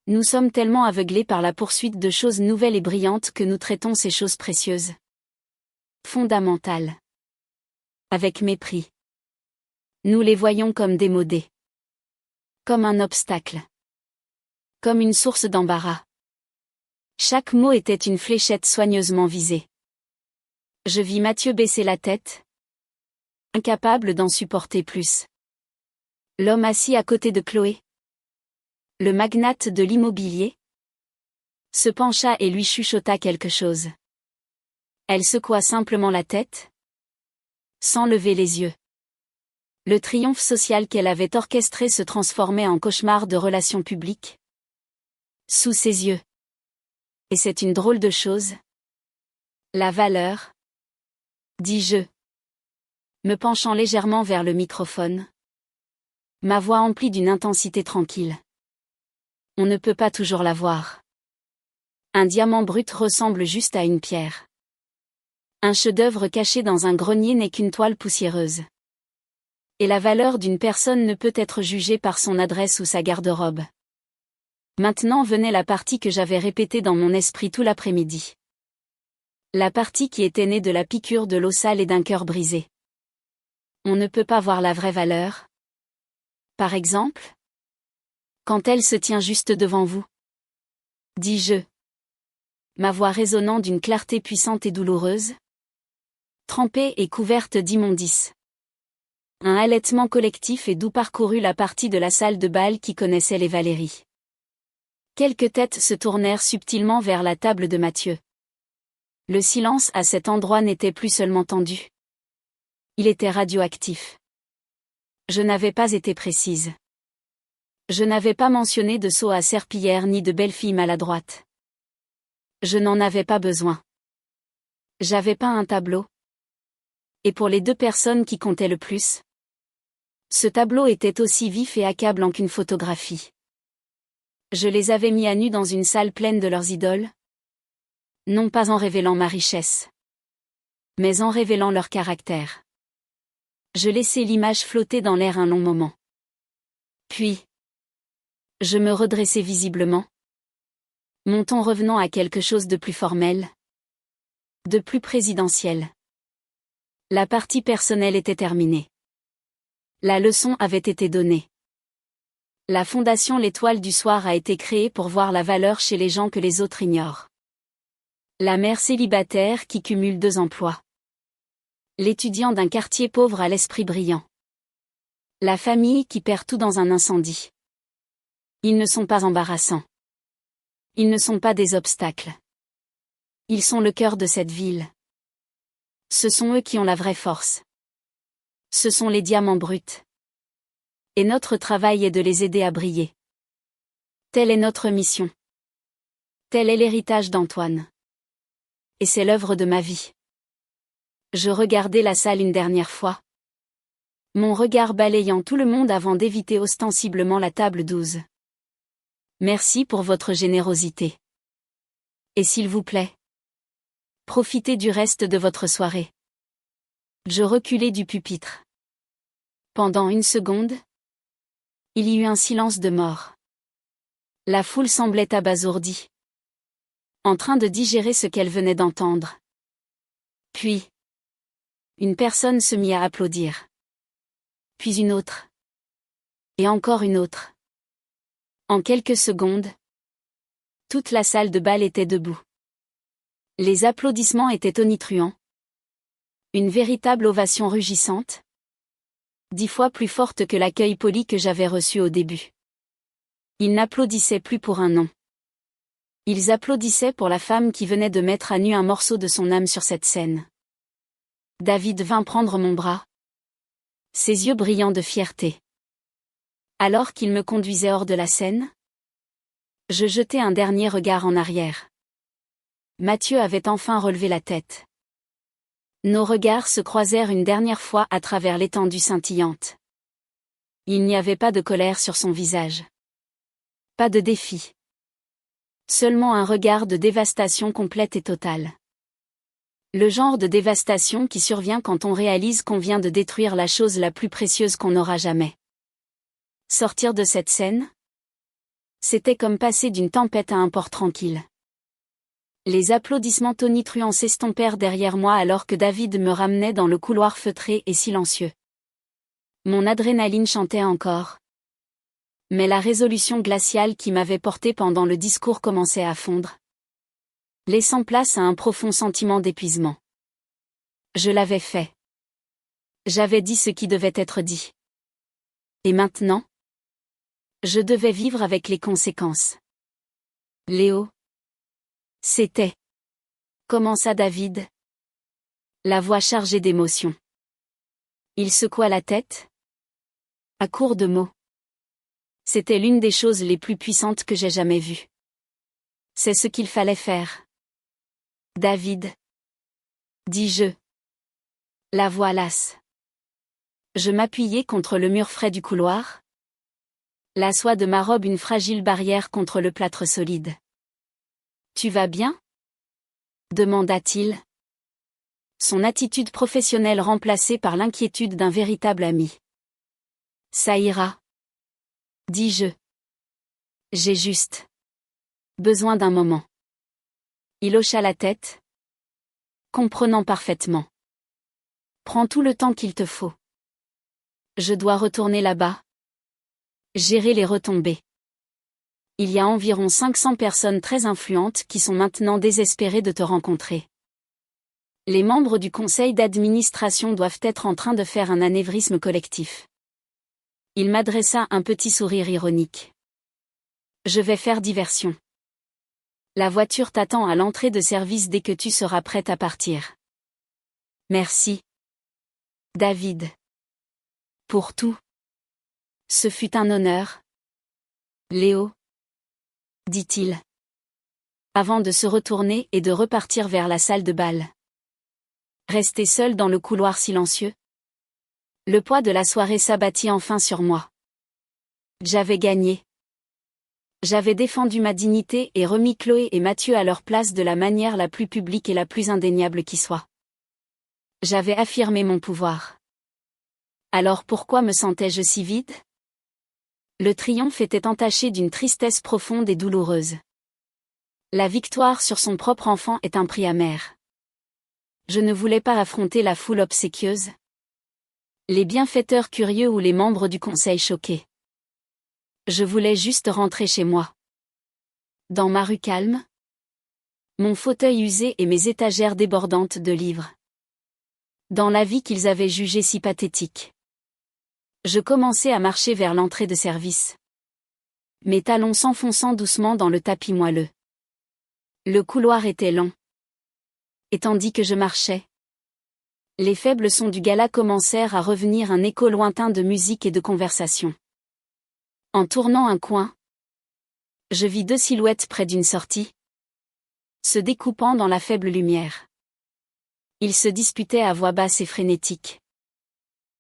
nous sommes tellement aveuglés par la poursuite de choses nouvelles et brillantes que nous traitons ces choses précieuses. Fondamentales. Avec mépris. Nous les voyons comme démodés. Comme un obstacle. Comme une source d'embarras. Chaque mot était une fléchette soigneusement visée. Je vis Mathieu baisser la tête. Incapable d'en supporter plus. L'homme assis à côté de Chloé. Le magnate de l'immobilier. Se pencha et lui chuchota quelque chose. Elle secoua simplement la tête. Sans lever les yeux. Le triomphe social qu'elle avait orchestré se transformait en cauchemar de relations publiques. Sous ses yeux. Et c'est une drôle de chose. La valeur. Dis-je. Me penchant légèrement vers le microphone. Ma voix emplie d'une intensité tranquille. On ne peut pas toujours la voir. Un diamant brut ressemble juste à une pierre. Un chef-d'œuvre caché dans un grenier n'est qu'une toile poussiéreuse. Et la valeur d'une personne ne peut être jugée par son adresse ou sa garde-robe. Maintenant venait la partie que j'avais répétée dans mon esprit tout l'après-midi. La partie qui était née de la piqûre de l'eau sale et d'un cœur brisé. On ne peut pas voir la vraie valeur. Par exemple, quand elle se tient juste devant vous. Dis-je. Ma voix résonnant d'une clarté puissante et douloureuse. Trempée et couverte d'immondices. Un halètement collectif et doux parcourut la partie de la salle de bal qui connaissait les Valéries. Quelques têtes se tournèrent subtilement vers la table de Mathieu. Le silence à cet endroit n'était plus seulement tendu. Il était radioactif. Je n'avais pas été précise. Je n'avais pas mentionné de saut à serpillière ni de belles filles maladroites. Je n'en avais pas besoin. J'avais peint un tableau. Et pour les deux personnes qui comptaient le plus, ce tableau était aussi vif et accablant qu'une photographie. Je les avais mis à nu dans une salle pleine de leurs idoles. Non pas en révélant ma richesse, mais en révélant leur caractère. Je laissai l'image flotter dans l'air un long moment. Puis, je me redressai visiblement. Mon ton revenant à quelque chose de plus formel. De plus présidentiel. La partie personnelle était terminée. La leçon avait été donnée. La fondation L'Étoile du Soir a été créée pour voir la valeur chez les gens que les autres ignorent. La mère célibataire qui cumule 2 emplois. L'étudiant d'un quartier pauvre à l'esprit brillant. La famille qui perd tout dans un incendie. Ils ne sont pas embarrassants. Ils ne sont pas des obstacles. Ils sont le cœur de cette ville. Ce sont eux qui ont la vraie force. Ce sont les diamants bruts. Et notre travail est de les aider à briller. Telle est notre mission. Tel est l'héritage d'Antoine. Et c'est l'œuvre de ma vie. Je regardai la salle une dernière fois. Mon regard balayant tout le monde avant d'éviter ostensiblement la table 12. Merci pour votre générosité. Et s'il vous plaît, profitez du reste de votre soirée. Je reculai du pupitre. Pendant 1 seconde, il y eut un silence de mort. La foule semblait abasourdie, en train de digérer ce qu'elle venait d'entendre. Puis, une personne se mit à applaudir. Puis une autre. Et encore une autre. En quelques secondes, toute la salle de bal était debout. Les applaudissements étaient tonitruants. Une véritable ovation rugissante. 10 fois plus forte que l'accueil poli que j'avais reçu au début. Ils n'applaudissaient plus pour un nom. Ils applaudissaient pour la femme qui venait de mettre à nu un morceau de son âme sur cette scène. David vint prendre mon bras. Ses yeux brillants de fierté. Alors qu'il me conduisait hors de la scène, je jetai un dernier regard en arrière. Mathieu avait enfin relevé la tête. Nos regards se croisèrent une dernière fois à travers l'étendue scintillante. Il n'y avait pas de colère sur son visage. Pas de défi. Seulement un regard de dévastation complète et totale. Le genre de dévastation qui survient quand on réalise qu'on vient de détruire la chose la plus précieuse qu'on n'aura jamais. Sortir de cette scène, c'était comme passer d'une tempête à un port tranquille. Les applaudissements tonitruants s'estompèrent derrière moi alors que David me ramenait dans le couloir feutré et silencieux. Mon adrénaline chantait encore. Mais la résolution glaciale qui m'avait porté pendant le discours commençait à fondre, laissant place à un profond sentiment d'épuisement. Je l'avais fait. J'avais dit ce qui devait être dit. Et maintenant, je devais vivre avec les conséquences. Léo. C'était. Commença David. La voix chargée d'émotion. Il secoua la tête. À court de mots. C'était l'une des choses les plus puissantes que j'ai jamais vues. C'est ce qu'il fallait faire. David. Dis-je. La voix lasse. Je m'appuyai contre le mur frais du couloir. La soie de ma robe une fragile barrière contre le plâtre solide. Tu vas bien? Demanda-t-il. Son attitude professionnelle remplacée par l'inquiétude d'un véritable ami. Ça ira. Dis-je. J'ai juste besoin d'un moment. Il hocha la tête, comprenant parfaitement. Prends tout le temps qu'il te faut. Je dois retourner là-bas. Gérer les retombées. Il y a environ 500 personnes très influentes qui sont maintenant désespérées de te rencontrer. Les membres du conseil d'administration doivent être en train de faire un anévrisme collectif. Il m'adressa un petit sourire ironique. Je vais faire diversion. La voiture t'attend à l'entrée de service dès que tu seras prête à partir. Merci. David. Pour tout. Ce fut un honneur. Léo. Dit-il. Avant de se retourner et de repartir vers la salle de bal. Resté seul dans le couloir silencieux. Le poids de la soirée s'abattit enfin sur moi. J'avais gagné. J'avais défendu ma dignité et remis Chloé et Mathieu à leur place de la manière la plus publique et la plus indéniable qui soit. J'avais affirmé mon pouvoir. Alors pourquoi me sentais-je si vide? Le triomphe était entaché d'une tristesse profonde et douloureuse. La victoire sur son propre enfant est un prix amer. Je ne voulais pas affronter la foule obséquieuse. Les bienfaiteurs curieux ou les membres du conseil choqués. Je voulais juste rentrer chez moi. Dans ma rue calme. Mon fauteuil usé et mes étagères débordantes de livres. Dans la vie qu'ils avaient jugée si pathétique. Je commençais à marcher vers l'entrée de service. Mes talons s'enfonçant doucement dans le tapis moelleux. Le couloir était long. Et tandis que je marchais, les faibles sons du gala commencèrent à revenir, un écho lointain de musique et de conversation. En tournant un coin, je vis 2 silhouettes près d'une sortie, se découpant dans la faible lumière. Ils se disputaient à voix basse et frénétique.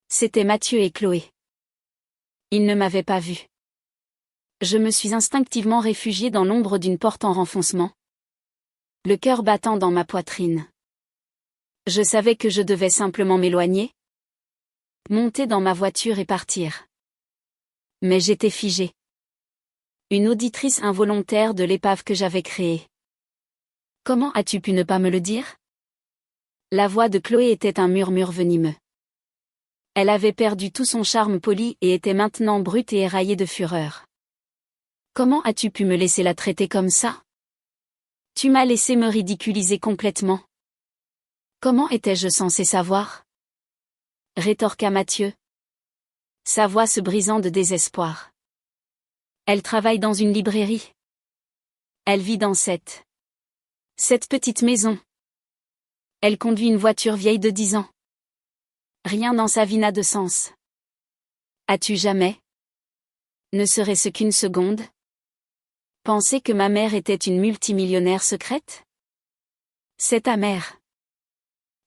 C'étaient Mathieu et Chloé. Ils ne m'avaient pas vu. Je me suis instinctivement réfugiée dans l'ombre d'une porte en renfoncement, le cœur battant dans ma poitrine. Je savais que je devais simplement m'éloigner, monter dans ma voiture et partir. Mais j'étais figée. Une auditrice involontaire de l'épave que j'avais créée. Comment as-tu pu ne pas me le dire? La voix de Chloé était un murmure venimeux. Elle avait perdu tout son charme poli et était maintenant brute et éraillée de fureur. Comment as-tu pu me laisser la traiter comme ça? Tu m'as laissé me ridiculiser complètement. Comment étais-je censé savoir? Rétorqua Mathieu, sa voix se brisant de désespoir. Elle travaille dans une librairie. Elle vit dans cette petite maison. Elle conduit une voiture vieille de 10 ans. Rien dans sa vie n'a de sens. As-tu jamais, ne serait-ce qu'une seconde, pensé que ma mère était une multimillionnaire secrète? C'est ta mère.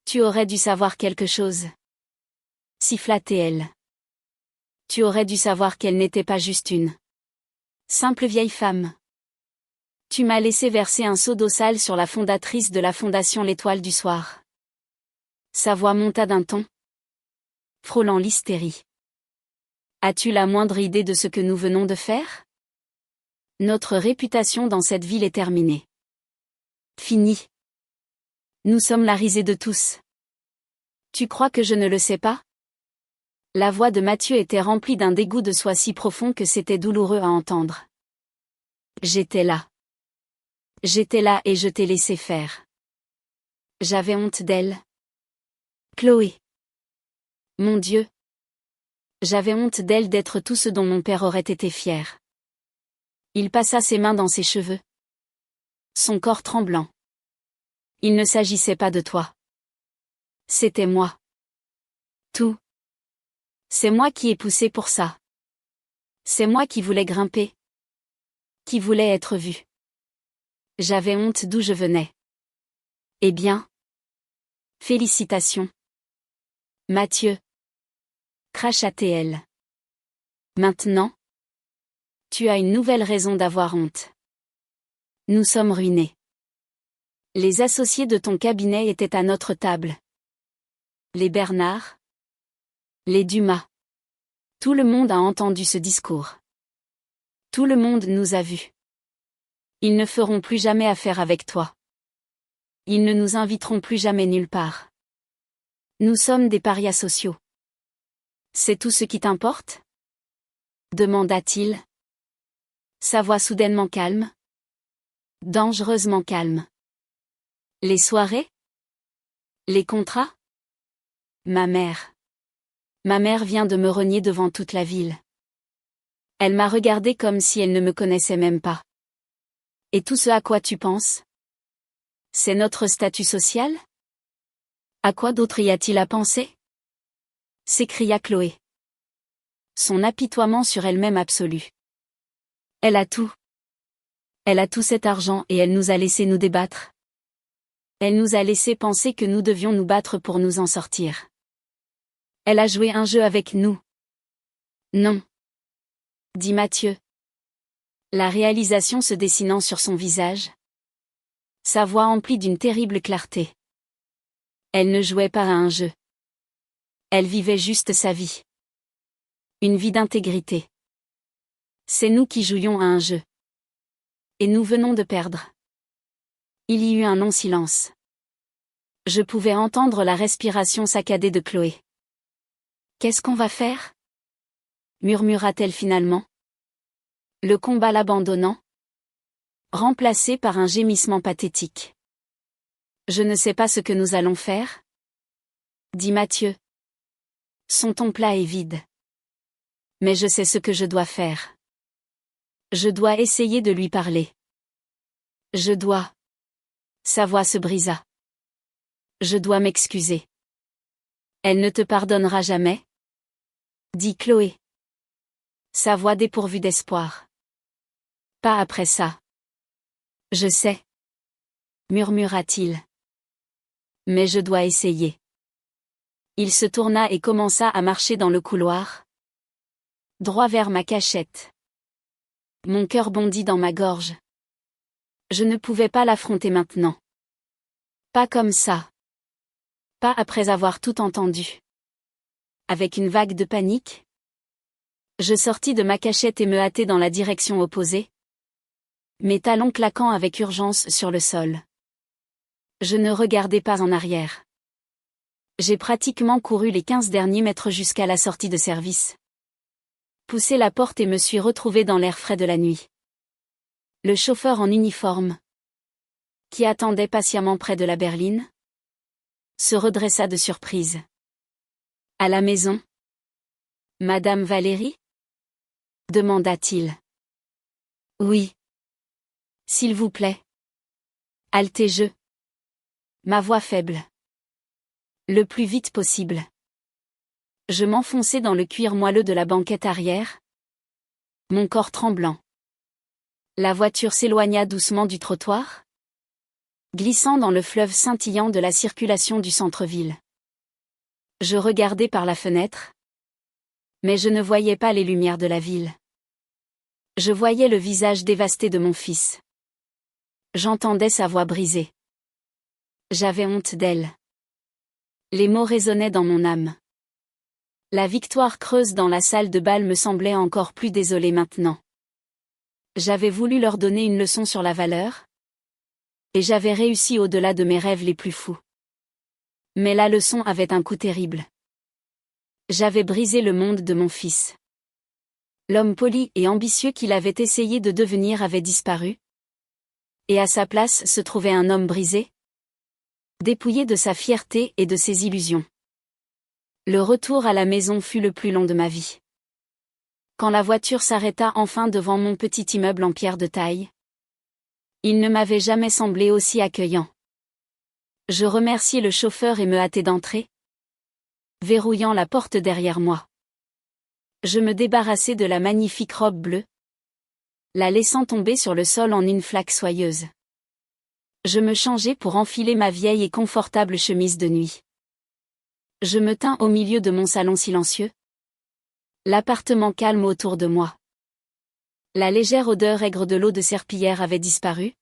Tu aurais dû savoir quelque chose. Siffla-t-elle. Tu aurais dû savoir qu'elle n'était pas juste une simple vieille femme. Tu m'as laissé verser un seau d'eau sale sur la fondatrice de la fondation L'Étoile du Soir. Sa voix monta d'un ton, frôlant l'hystérie. As-tu la moindre idée de ce que nous venons de faire? Notre réputation dans cette ville est terminée. Finie. Nous sommes la risée de tous. Tu crois que je ne le sais pas? La voix de Mathieu était remplie d'un dégoût de soi si profond que c'était douloureux à entendre. J'étais là. J'étais là et je t'ai laissé faire. J'avais honte d'elle. Chloé. Mon Dieu. J'avais honte d'elle, d'être tout ce dont mon père aurait été fier. Il passa ses mains dans ses cheveux. Son corps tremblant. Il ne s'agissait pas de toi. C'était moi. Tout. C'est moi qui ai poussé pour ça. C'est moi qui voulais grimper. Qui voulait être vu. J'avais honte d'où je venais. Eh bien. Félicitations. Mathieu. Cracha-t-elle. Maintenant. Tu as une nouvelle raison d'avoir honte. Nous sommes ruinés. Les associés de ton cabinet étaient à notre table. Les Bernard. Les Dumas. Tout le monde a entendu ce discours. Tout le monde nous a vus. Ils ne feront plus jamais affaire avec toi. Ils ne nous inviteront plus jamais nulle part. Nous sommes des parias sociaux. C'est tout ce qui t'importe? Demanda-t-il. Sa voix soudainement calme. Dangereusement calme. Les soirées? Les contrats? Ma mère. Ma mère vient de me renier devant toute la ville. Elle m'a regardé comme si elle ne me connaissait même pas. Et tout ce à quoi tu penses? C'est notre statut social? À quoi d'autre y a-t-il à penser? S'écria Chloé. Son apitoiement sur elle-même absolu. Elle a tout. Elle a tout cet argent et elle nous a laissé nous débattre. Elle nous a laissé penser que nous devions nous battre pour nous en sortir. Elle a joué un jeu avec nous. Non. Dit Mathieu. La réalisation se dessinant sur son visage. Sa voix emplie d'une terrible clarté. Elle ne jouait pas à un jeu. Elle vivait juste sa vie. Une vie d'intégrité. C'est nous qui jouions à un jeu. Et nous venons de perdre. Il y eut un long silence. Je pouvais entendre la respiration saccadée de Chloé. Qu'est-ce qu'on va faire? Murmura-t-elle finalement. Le combat l'abandonnant, remplacé par un gémissement pathétique. Je ne sais pas ce que nous allons faire, dit Mathieu. Son ton plat est vide. Mais je sais ce que je dois faire. Je dois essayer de lui parler. Je dois. Sa voix se brisa. Je dois m'excuser. Elle ne te pardonnera jamais, dit Chloé. Sa voix dépourvue d'espoir. Pas après ça. Je sais, murmura-t-il. Mais je dois essayer. Il se tourna et commença à marcher dans le couloir, droit vers ma cachette. Mon cœur bondit dans ma gorge. Je ne pouvais pas l'affronter maintenant. Pas comme ça. Pas après avoir tout entendu. Avec une vague de panique, je sortis de ma cachette et me hâtai dans la direction opposée, mes talons claquant avec urgence sur le sol. Je ne regardais pas en arrière. J'ai pratiquement couru les 15 derniers mètres jusqu'à la sortie de service. Poussé la porte et me suis retrouvé dans l'air frais de la nuit. Le chauffeur en uniforme, qui attendait patiemment près de la berline, se redressa de surprise. À la maison? Madame Valérie? Demanda-t-il. Oui. S'il vous plaît. Haletez-je. Ma voix faible. Le plus vite possible. Je m'enfonçai dans le cuir moelleux de la banquette arrière, mon corps tremblant. La voiture s'éloigna doucement du trottoir, glissant dans le fleuve scintillant de la circulation du centre-ville. Je regardais par la fenêtre, mais je ne voyais pas les lumières de la ville. Je voyais le visage dévasté de mon fils. J'entendais sa voix brisée. J'avais honte d'elle. Les mots résonnaient dans mon âme. La victoire creuse dans la salle de bal me semblait encore plus désolée maintenant. J'avais voulu leur donner une leçon sur la valeur, et j'avais réussi au-delà de mes rêves les plus fous. Mais la leçon avait un coup terrible. J'avais brisé le monde de mon fils. L'homme poli et ambitieux qu'il avait essayé de devenir avait disparu. Et à sa place se trouvait un homme brisé, dépouillé de sa fierté et de ses illusions. Le retour à la maison fut le plus long de ma vie. Quand la voiture s'arrêta enfin devant mon petit immeuble en pierre de taille, il ne m'avait jamais semblé aussi accueillant. Je remerciai le chauffeur et me hâtai d'entrer, verrouillant la porte derrière moi. Je me débarrassai de la magnifique robe bleue, la laissant tomber sur le sol en une flaque soyeuse. Je me changeai pour enfiler ma vieille et confortable chemise de nuit. Je me tins au milieu de mon salon silencieux. L'appartement calme autour de moi. La légère odeur aigre de l'eau de serpillière avait disparu,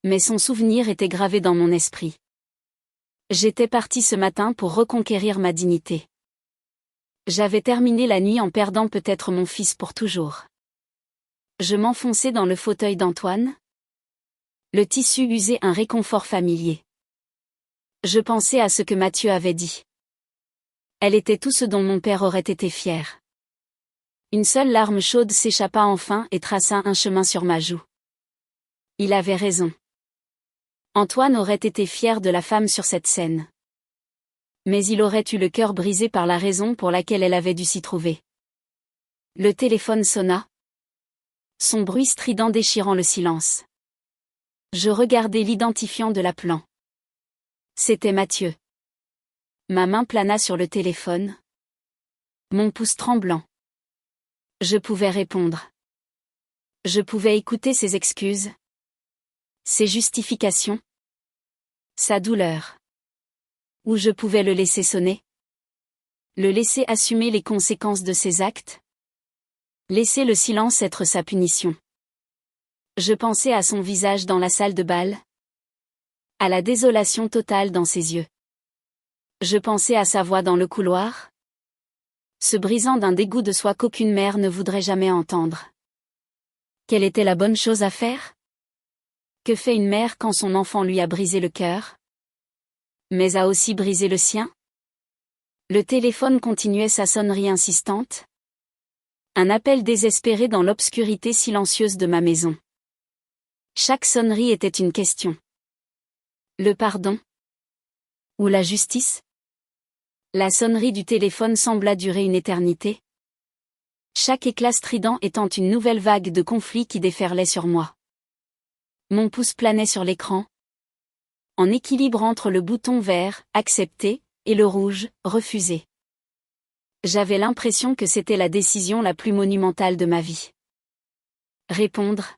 mais son souvenir était gravé dans mon esprit. J'étais parti ce matin pour reconquérir ma dignité. J'avais terminé la nuit en perdant peut-être mon fils pour toujours. Je m'enfonçai dans le fauteuil d'Antoine. Le tissu usait un réconfort familier. Je pensais à ce que Mathieu avait dit. Elle était tout ce dont mon père aurait été fier. Une seule larme chaude s'échappa enfin et traça un chemin sur ma joue. Il avait raison. Antoine aurait été fier de la femme sur cette scène. Mais il aurait eu le cœur brisé par la raison pour laquelle elle avait dû s'y trouver. Le téléphone sonna. Son bruit strident déchirant le silence. Je regardai l'identifiant de l'appelant. C'était Mathieu. Ma main plana sur le téléphone. Mon pouce tremblant. Je pouvais répondre. Je pouvais écouter ses excuses. Ses justifications. Sa douleur. Ou je pouvais le laisser sonner. Le laisser assumer les conséquences de ses actes. Laisser le silence être sa punition. Je pensais à son visage dans la salle de bal. À la désolation totale dans ses yeux. Je pensais à sa voix dans le couloir. Se brisant d'un dégoût de soi qu'aucune mère ne voudrait jamais entendre. Quelle était la bonne chose à faire? Que fait une mère quand son enfant lui a brisé le cœur? Mais a aussi brisé le sien? Le téléphone continuait sa sonnerie insistante. Un appel désespéré dans l'obscurité silencieuse de ma maison. Chaque sonnerie était une question. Le pardon? Ou la justice? La sonnerie du téléphone sembla durer une éternité. Chaque éclat strident étant une nouvelle vague de conflit qui déferlait sur moi. Mon pouce planait sur l'écran, en équilibre entre le bouton vert, accepter, et le rouge, refuser. J'avais l'impression que c'était la décision la plus monumentale de ma vie. Répondre.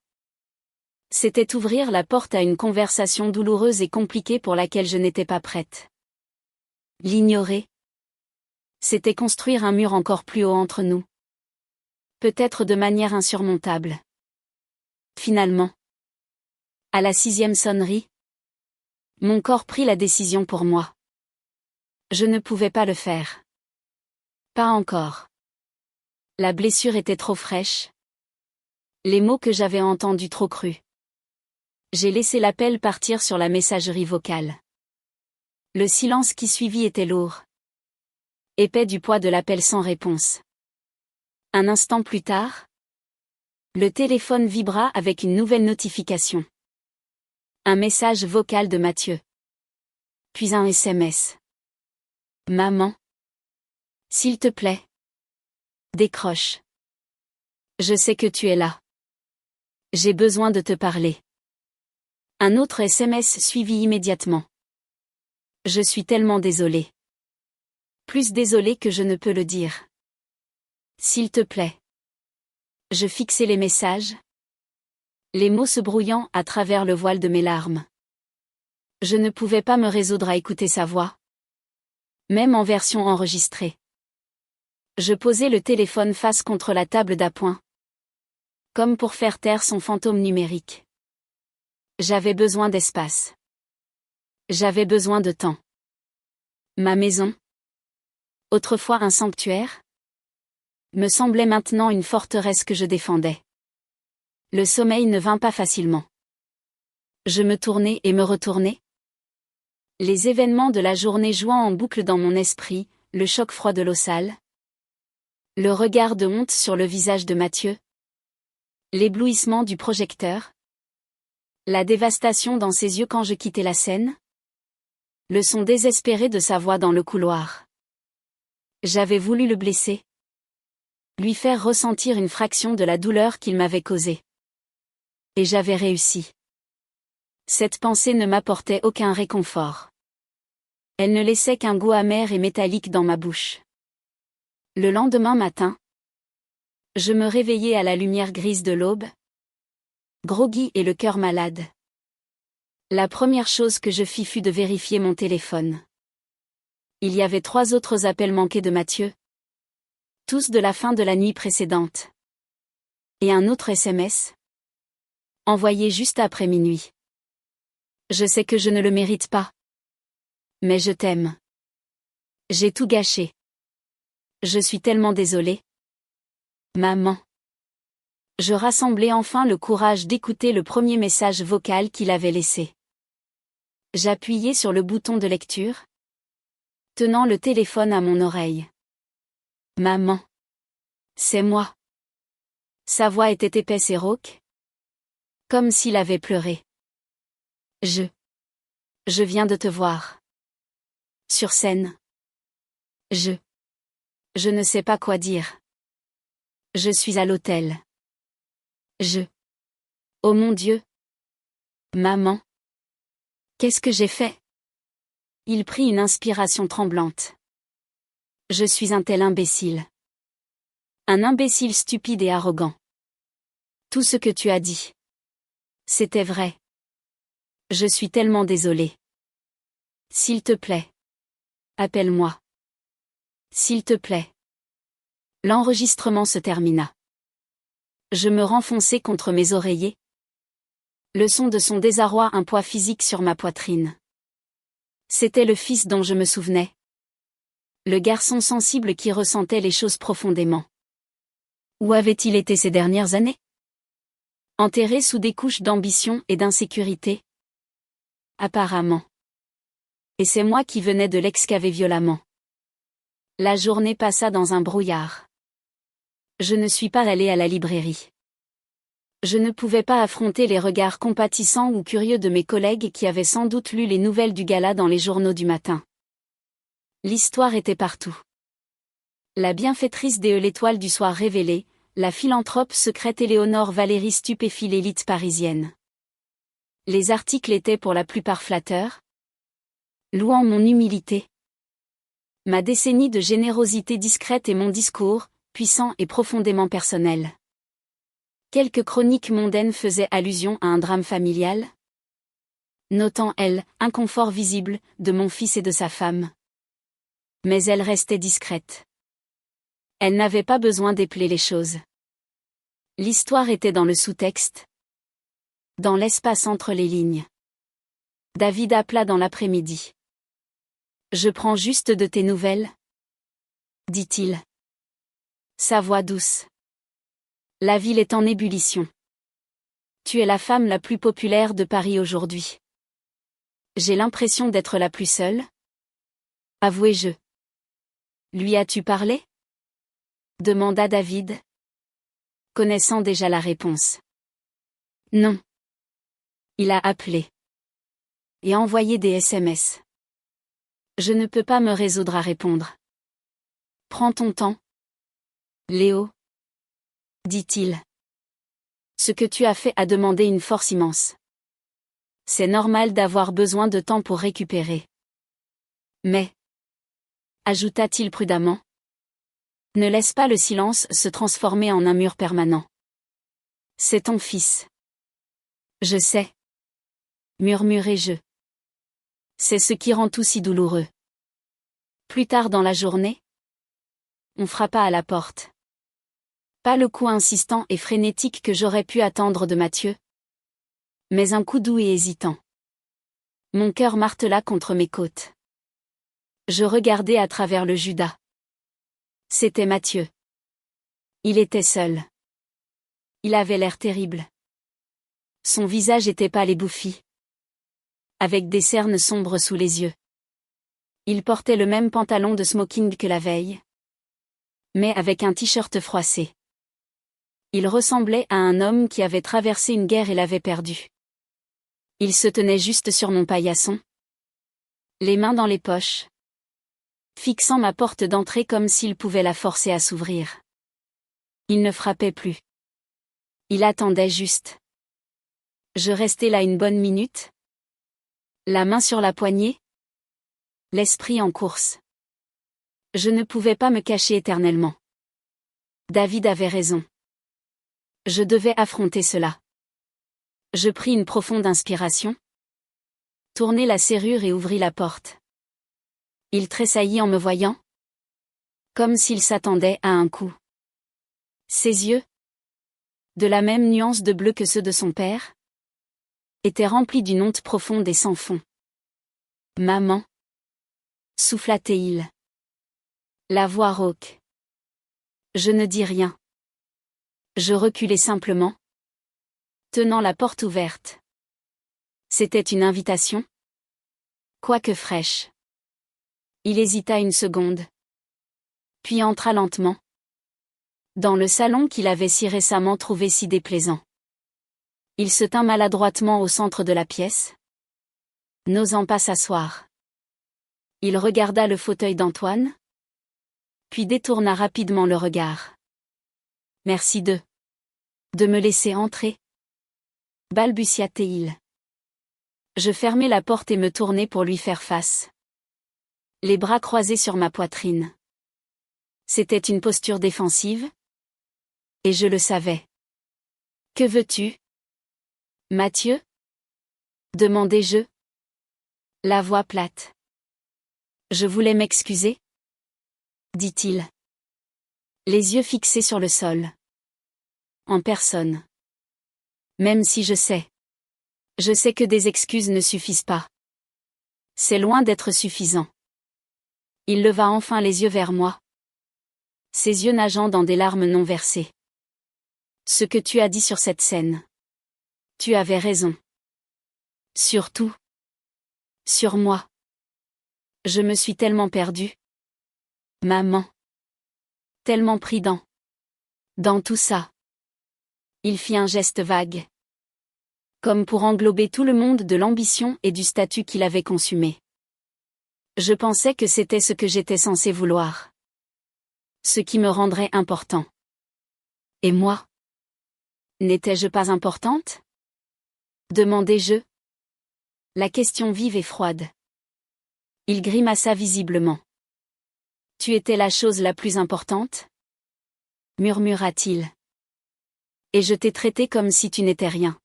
C'était ouvrir la porte à une conversation douloureuse et compliquée pour laquelle je n'étais pas prête. L'ignorer. C'était construire un mur encore plus haut entre nous. Peut-être de manière insurmontable. Finalement. À la 6e sonnerie. Mon corps prit la décision pour moi. Je ne pouvais pas le faire. Pas encore. La blessure était trop fraîche. Les mots que j'avais entendus trop crus. J'ai laissé l'appel partir sur la messagerie vocale. Le silence qui suivit était lourd. Épais du poids de l'appel sans réponse. Un instant plus tard, le téléphone vibra avec une nouvelle notification. Un message vocal de Mathieu. Puis un SMS. Maman. S'il te plaît. Décroche. Je sais que tu es là. J'ai besoin de te parler. Un autre SMS suivit immédiatement. Je suis tellement désolée. Plus désolée que je ne peux le dire. S'il te plaît. Je fixai les messages. Les mots se brouillant à travers le voile de mes larmes. Je ne pouvais pas me résoudre à écouter sa voix. Même en version enregistrée. Je posai le téléphone face contre la table d'appoint. Comme pour faire taire son fantôme numérique. J'avais besoin d'espace. J'avais besoin de temps. Ma maison, autrefois un sanctuaire, me semblait maintenant une forteresse que je défendais. Le sommeil ne vint pas facilement. Je me tournai et me retournai. Les événements de la journée jouant en boucle dans mon esprit, le choc froid de l'eau sale. Le regard de honte sur le visage de Mathieu. L'éblouissement du projecteur. La dévastation dans ses yeux quand je quittais la scène. Le son désespéré de sa voix dans le couloir. J'avais voulu le blesser. Lui faire ressentir une fraction de la douleur qu'il m'avait causée. Et j'avais réussi. Cette pensée ne m'apportait aucun réconfort. Elle ne laissait qu'un goût amer et métallique dans ma bouche. Le lendemain matin, je me réveillai à la lumière grise de l'aube, groggy et le cœur malade. La première chose que je fis fut de vérifier mon téléphone. Il y avait 3 autres appels manqués de Mathieu. Tous de la fin de la nuit précédente. Et un autre SMS. Envoyé juste après minuit. Je sais que je ne le mérite pas. Mais je t'aime. J'ai tout gâché. Je suis tellement désolée. Maman. Je rassemblai enfin le courage d'écouter le premier message vocal qu'il avait laissé. J'appuyai sur le bouton de lecture, tenant le téléphone à mon oreille. Maman. C'est moi. Sa voix était épaisse et rauque. Comme s'il avait pleuré. Je viens de te voir. Sur scène. Je ne sais pas quoi dire. Je suis à l'hôtel. Oh mon Dieu. Maman. Qu'est-ce que j'ai fait? Il prit une inspiration tremblante. Je suis un tel imbécile. Un imbécile stupide et arrogant. Tout ce que tu as dit. C'était vrai. Je suis tellement désolée. S'il te plaît. Appelle-moi. S'il te plaît. L'enregistrement se termina. Je me renfonçai contre mes oreillers. Le son de son désarroi un poids physique sur ma poitrine. C'était le fils dont je me souvenais. Le garçon sensible qui ressentait les choses profondément. Où avait-il été ces dernières années? Enterré sous des couches d'ambition et d'insécurité? Apparemment. Et c'est moi qui venais de l'excaver violemment. La journée passa dans un brouillard. Je ne suis pas allée à la librairie. Je ne pouvais pas affronter les regards compatissants ou curieux de mes collègues qui avaient sans doute lu les nouvelles du gala dans les journaux du matin. L'histoire était partout. La bienfaitrice des l'étoile du soir révélée, la philanthrope secrète Éléonore Valérie stupéfie l'élite parisienne. Les articles étaient pour la plupart flatteurs, louant mon humilité, ma décennie de générosité discrète et mon discours, puissant et profondément personnel. Quelques chroniques mondaines faisaient allusion à un drame familial, notant inconfort visible, de mon fils et de sa femme. Mais elle restait discrète. Elle n'avait pas besoin d'épeler les choses. L'histoire était dans le sous-texte, dans l'espace entre les lignes. David appela dans l'après-midi. « Je prends juste de tes nouvelles ?» dit-il. Sa voix douce. « La ville est en ébullition. Tu es la femme la plus populaire de Paris aujourd'hui. J'ai l'impression d'être la plus seule. Avouez-je. Lui as-tu parlé ? Demanda David, connaissant déjà la réponse. Non. Il a appelé. Et envoyé des SMS. Je ne peux pas me résoudre à répondre. Prends ton temps. Léo, dit-il. Ce que tu as fait a demandé une force immense. C'est normal d'avoir besoin de temps pour récupérer. Mais, ajouta-t-il prudemment, ne laisse pas le silence se transformer en un mur permanent. C'est ton fils. Je sais. Murmurai-je. C'est ce qui rend tout si douloureux. Plus tard dans la journée, on frappa à la porte. Pas le coup insistant et frénétique que j'aurais pu attendre de Mathieu, mais un coup doux et hésitant. Mon cœur martela contre mes côtes. Je regardai à travers le judas. C'était Mathieu. Il était seul. Il avait l'air terrible. Son visage était pâle et bouffi, avec des cernes sombres sous les yeux. Il portait le même pantalon de smoking que la veille, mais avec un t-shirt froissé. Il ressemblait à un homme qui avait traversé une guerre et l'avait perdue. Il se tenait juste sur mon paillasson, les mains dans les poches, fixant ma porte d'entrée comme s'il pouvait la forcer à s'ouvrir. Il ne frappait plus. Il attendait juste. Je restai là une bonne minute, la main sur la poignée, l'esprit en course. Je ne pouvais pas me cacher éternellement. David avait raison. Je devais affronter cela. Je pris une profonde inspiration, tournai la serrure et ouvris la porte. Il tressaillit en me voyant, comme s'il s'attendait à un coup. Ses yeux, de la même nuance de bleu que ceux de son père, étaient remplis d'une honte profonde et sans fond. « Maman » souffla-t-il. La voix rauque. Je ne dis rien. Je reculai simplement, tenant la porte ouverte. C'était une invitation, quoique fraîche. Il hésita une seconde, puis entra lentement, dans le salon qu'il avait si récemment trouvé si déplaisant. Il se tint maladroitement au centre de la pièce, n'osant pas s'asseoir. Il regarda le fauteuil d'Antoine, puis détourna rapidement le regard. « Merci de me laisser entrer. » balbutia-t-il. Je fermai la porte et me tournai pour lui faire face, les bras croisés sur ma poitrine. C'était une posture défensive, et je le savais. « Que veux-tu, Mathieu ?» demandai-je, la voix plate. « Je voulais m'excuser, » dit-il, les yeux fixés sur le sol. En personne. Même si je sais que des excuses ne suffisent pas. C'est loin d'être suffisant. Il leva enfin les yeux vers moi, ses yeux nageant dans des larmes non versées. Ce que tu as dit sur cette scène. Tu avais raison. Surtout. Sur moi. Je me suis tellement perdue. Maman. Tellement pris dans tout ça. Il fit un geste vague. Comme pour englober tout le monde de l'ambition et du statut qu'il avait consumé. Je pensais que c'était ce que j'étais censé vouloir. Ce qui me rendrait important. Et moi? N'étais-je pas importante? Demandai-je. La question vive et froide. Il grimaça visiblement. Tu étais la chose la plus importante? Murmura-t-il. Et je t'ai traité comme si tu n'étais rien.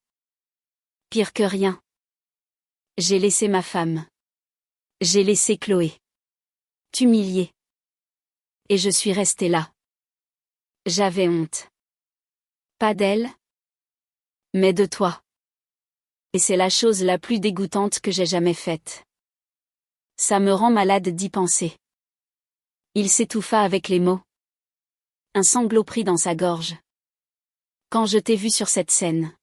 Pire que rien. J'ai laissé ma femme. J'ai laissé Chloé. T'humilier. Et je suis restée là. J'avais honte. Pas d'elle, mais de toi. Et c'est la chose la plus dégoûtante que j'ai jamais faite. Ça me rend malade d'y penser. Il s'étouffa avec les mots. Un sanglot prit dans sa gorge. Quand je t'ai vu sur cette scène.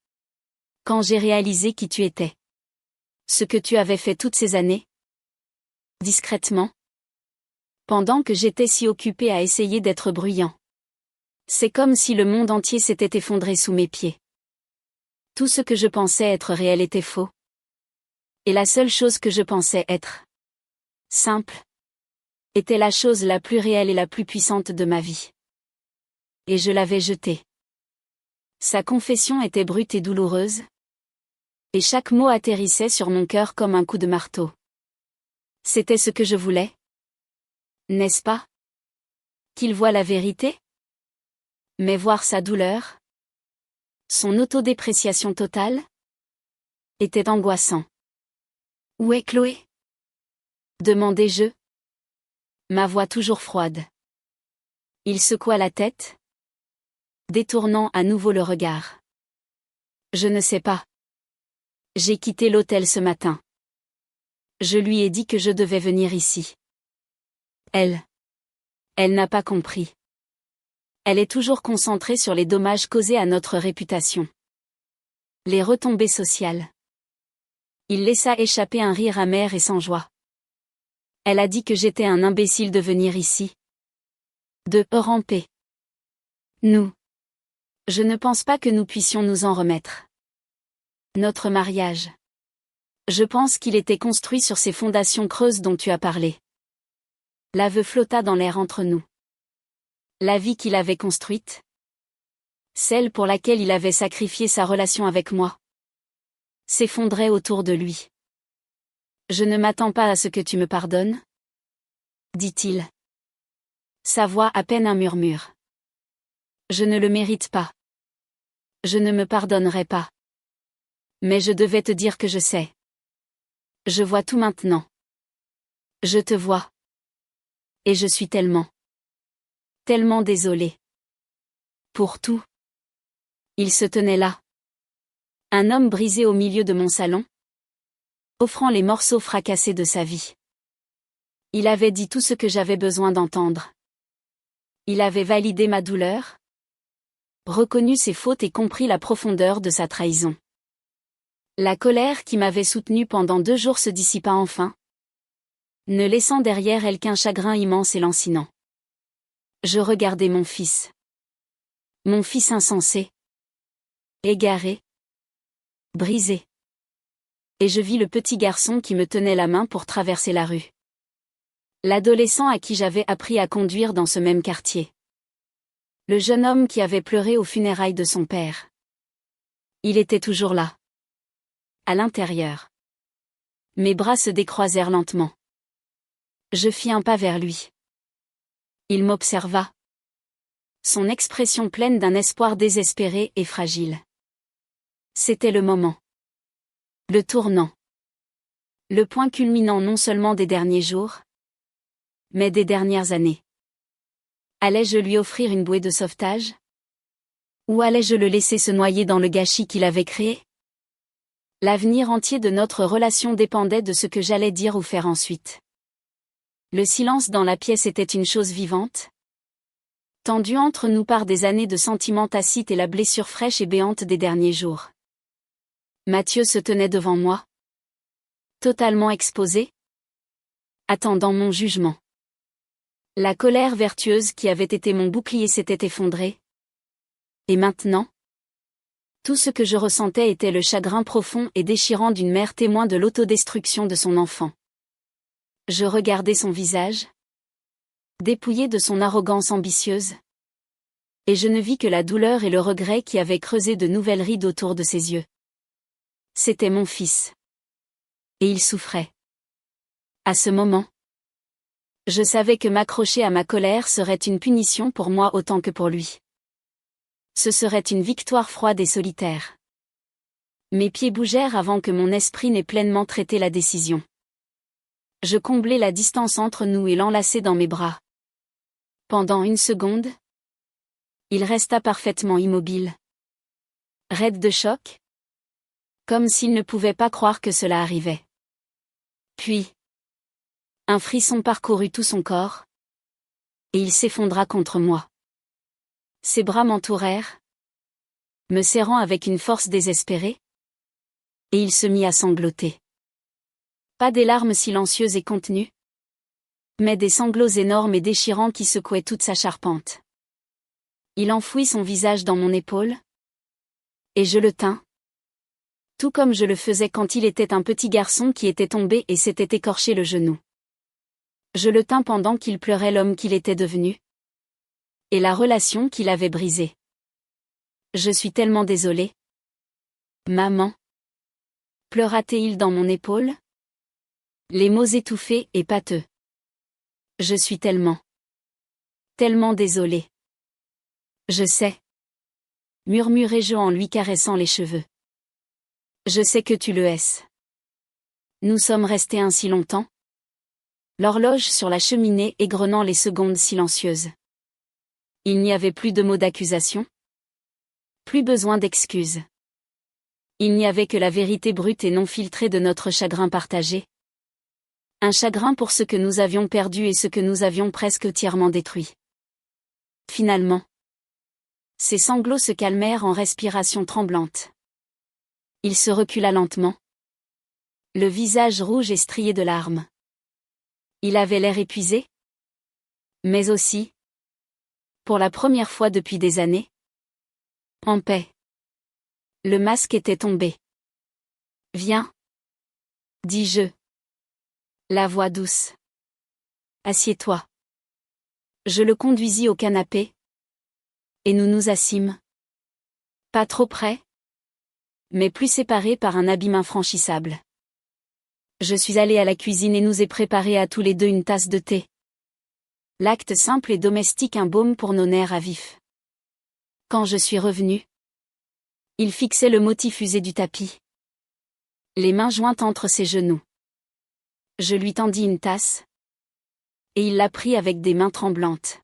Quand j'ai réalisé qui tu étais. Ce que tu avais fait toutes ces années. Discrètement. Pendant que j'étais si occupée à essayer d'être bruyant. C'est comme si le monde entier s'était effondré sous mes pieds. Tout ce que je pensais être réel était faux. Et la seule chose que je pensais être simple était la chose la plus réelle et la plus puissante de ma vie. Et je l'avais jetée. Sa confession était brute et douloureuse. Et chaque mot atterrissait sur mon cœur comme un coup de marteau. C'était ce que je voulais. N'est-ce pas? Qu'il voie la vérité? Mais voir sa douleur? Son autodépréciation totale? Était angoissant. Où est Chloé? Demandai-je. Ma voix toujours froide. Il secoua la tête, détournant à nouveau le regard. Je ne sais pas. J'ai quitté l'hôtel ce matin. Je lui ai dit que je devais venir ici. Elle n'a pas compris. Elle est toujours concentrée sur les dommages causés à notre réputation. Les retombées sociales. Il laissa échapper un rire amer et sans joie. Elle a dit que j'étais un imbécile de venir ici. De ramper. Nous. Je ne pense pas que nous puissions nous en remettre. Notre mariage. Je pense qu'il était construit sur ces fondations creuses dont tu as parlé. L'aveu flotta dans l'air entre nous. La vie qu'il avait construite. Celle pour laquelle il avait sacrifié sa relation avec moi. S'effondrait autour de lui. Je ne m'attends pas à ce que tu me pardonnes, dit-il. Sa voix à peine un murmure. Je ne le mérite pas. Je ne me pardonnerai pas. Mais je devais te dire que je sais. Je vois tout maintenant. Je te vois. Et je suis tellement désolée. Pour tout. Il se tenait là. Un homme brisé au milieu de mon salon. Offrant les morceaux fracassés de sa vie. Il avait dit tout ce que j'avais besoin d'entendre. Il avait validé ma douleur. Reconnu ses fautes et compris la profondeur de sa trahison. La colère qui m'avait soutenue pendant 2 jours se dissipa enfin. Ne laissant derrière elle qu'un chagrin immense et lancinant. Je regardais mon fils. Mon fils insensé. Égaré. Brisé. Et je vis le petit garçon qui me tenait la main pour traverser la rue. L'adolescent à qui j'avais appris à conduire dans ce même quartier. Le jeune homme qui avait pleuré aux funérailles de son père. Il était toujours là. À l'intérieur. Mes bras se décroisèrent lentement. Je fis un pas vers lui. Il m'observa. Son expression pleine d'un espoir désespéré et fragile. C'était le moment. Le tournant. Le point culminant non seulement des derniers jours, mais des dernières années. Allais-je lui offrir une bouée de sauvetage? Ou allais-je le laisser se noyer dans le gâchis qu'il avait créé? L'avenir entier de notre relation dépendait de ce que j'allais dire ou faire ensuite. Le silence dans la pièce était une chose vivante, tendue entre nous par des années de sentiments tacites et la blessure fraîche et béante des derniers jours. Mathieu se tenait devant moi, totalement exposé, attendant mon jugement. La colère vertueuse qui avait été mon bouclier s'était effondrée. Et maintenant? Tout ce que je ressentais était le chagrin profond et déchirant d'une mère témoin de l'autodestruction de son enfant. Je regardais son visage, dépouillé de son arrogance ambitieuse. Et je ne vis que la douleur et le regret qui avaient creusé de nouvelles rides autour de ses yeux. C'était mon fils. Et il souffrait. À ce moment, je savais que m'accrocher à ma colère serait une punition pour moi autant que pour lui. Ce serait une victoire froide et solitaire. Mes pieds bougèrent avant que mon esprit n'ait pleinement traité la décision. Je comblai la distance entre nous et l'enlaçai dans mes bras. Pendant une seconde, il resta parfaitement immobile. Raide de choc, comme s'il ne pouvait pas croire que cela arrivait. Puis, un frisson parcourut tout son corps, et il s'effondra contre moi. Ses bras m'entourèrent, me serrant avec une force désespérée, et il se mit à sangloter. Pas des larmes silencieuses et contenues, mais des sanglots énormes et déchirants qui secouaient toute sa charpente. Il enfouit son visage dans mon épaule, et je le tins, tout comme je le faisais quand il était un petit garçon qui était tombé et s'était écorché le genou. Je le tins pendant qu'il pleurait l'homme qu'il était devenu, et la relation qu'il avait brisée. Je suis tellement désolée. Maman. Pleura-t-il dans mon épaule? Les mots étouffés et pâteux. Je suis tellement désolée. Je sais. Murmurai-je en lui caressant les cheveux. Je sais que tu le hais. Nous sommes restés ainsi longtemps. L'horloge sur la cheminée égrenant les secondes silencieuses. Il n'y avait plus de mots d'accusation. Plus besoin d'excuses. Il n'y avait que la vérité brute et non filtrée de notre chagrin partagé. Un chagrin pour ce que nous avions perdu et ce que nous avions presque entièrement détruit. Finalement, ses sanglots se calmèrent en respiration tremblante. Il se recula lentement, le visage rouge et strié de larmes. Il avait l'air épuisé, mais aussi, pour la première fois depuis des années, en paix. Le masque était tombé. Viens, dis-je. La voix douce. Assieds-toi. Je le conduisis au canapé, et nous nous assîmes. Pas trop près, mais plus séparés par un abîme infranchissable. Je suis allée à la cuisine et nous ai préparé à tous les deux une tasse de thé. L'acte simple et domestique, un baume pour nos nerfs à vif. Quand je suis revenue, il fixait le motif usé du tapis, les mains jointes entre ses genoux. Je lui tendis une tasse, et il la prit avec des mains tremblantes.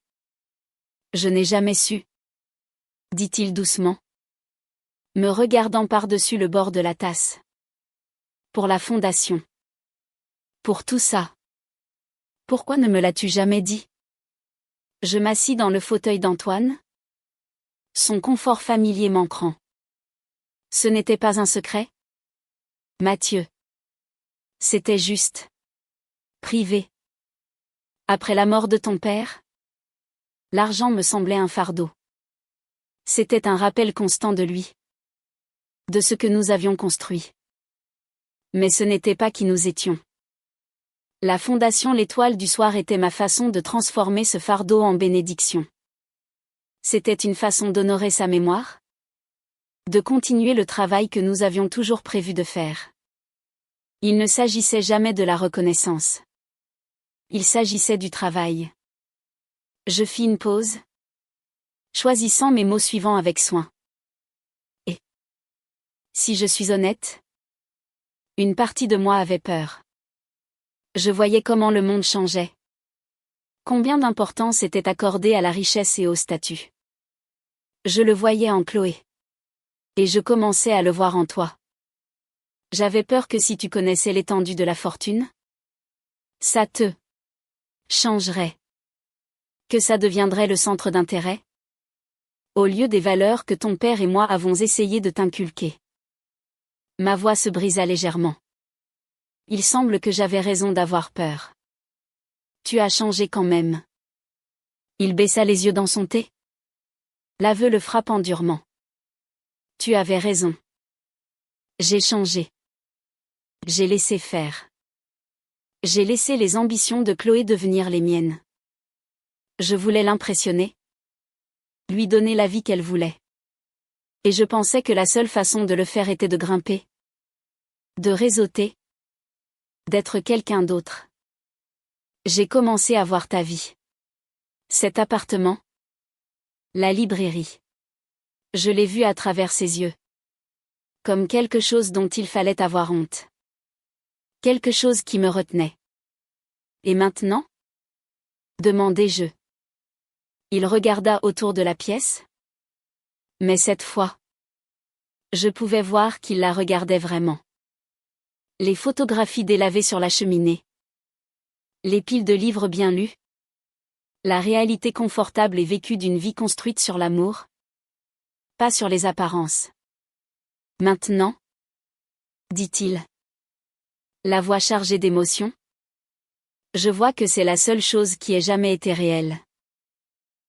Je n'ai jamais su, dit-il doucement, me regardant par-dessus le bord de la tasse. Pour la fondation. Pour tout ça. Pourquoi ne me l'as-tu jamais dit? Je m'assis dans le fauteuil d'Antoine, son confort familier manquant. Ce n'était pas un secret? Mathieu. C'était juste. Privé. Après la mort de ton père, l'argent me semblait un fardeau. C'était un rappel constant de lui. De ce que nous avions construit. Mais ce n'était pas qui nous étions. La fondation L'Étoile du Soir était ma façon de transformer ce fardeau en bénédiction. C'était une façon d'honorer sa mémoire, de continuer le travail que nous avions toujours prévu de faire. Il ne s'agissait jamais de la reconnaissance. Il s'agissait du travail. Je fis une pause, choisissant mes mots suivants avec soin. Et si je suis honnête, une partie de moi avait peur. Je voyais comment le monde changeait. Combien d'importance était accordée à la richesse et au statut. Je le voyais en Chloé. Et je commençais à le voir en toi. J'avais peur que si tu connaissais l'étendue de la fortune, ça te changerait. Que ça deviendrait le centre d'intérêt, au lieu des valeurs que ton père et moi avons essayé de t'inculquer. Ma voix se brisa légèrement. Il semble que j'avais raison d'avoir peur. Tu as changé quand même. Il baissa les yeux dans son thé. L'aveu le frappant durement. Tu avais raison. J'ai changé. J'ai laissé faire. J'ai laissé les ambitions de Chloé devenir les miennes. Je voulais l'impressionner. Lui donner la vie qu'elle voulait. Et je pensais que la seule façon de le faire était de grimper. De réseauter. D'être quelqu'un d'autre. J'ai commencé à voir ta vie. Cet appartement. La librairie. Je l'ai vu à travers ses yeux. Comme quelque chose dont il fallait avoir honte. Quelque chose qui me retenait. Et maintenant? Demandai-je. Il regarda autour de la pièce. Mais cette fois, je pouvais voir qu'il la regardait vraiment. Les photographies délavées sur la cheminée. Les piles de livres bien lus. La réalité confortable et vécue d'une vie construite sur l'amour. Pas sur les apparences. Maintenant? Dit-il. La voix chargée d'émotion. Je vois que c'est la seule chose qui ait jamais été réelle.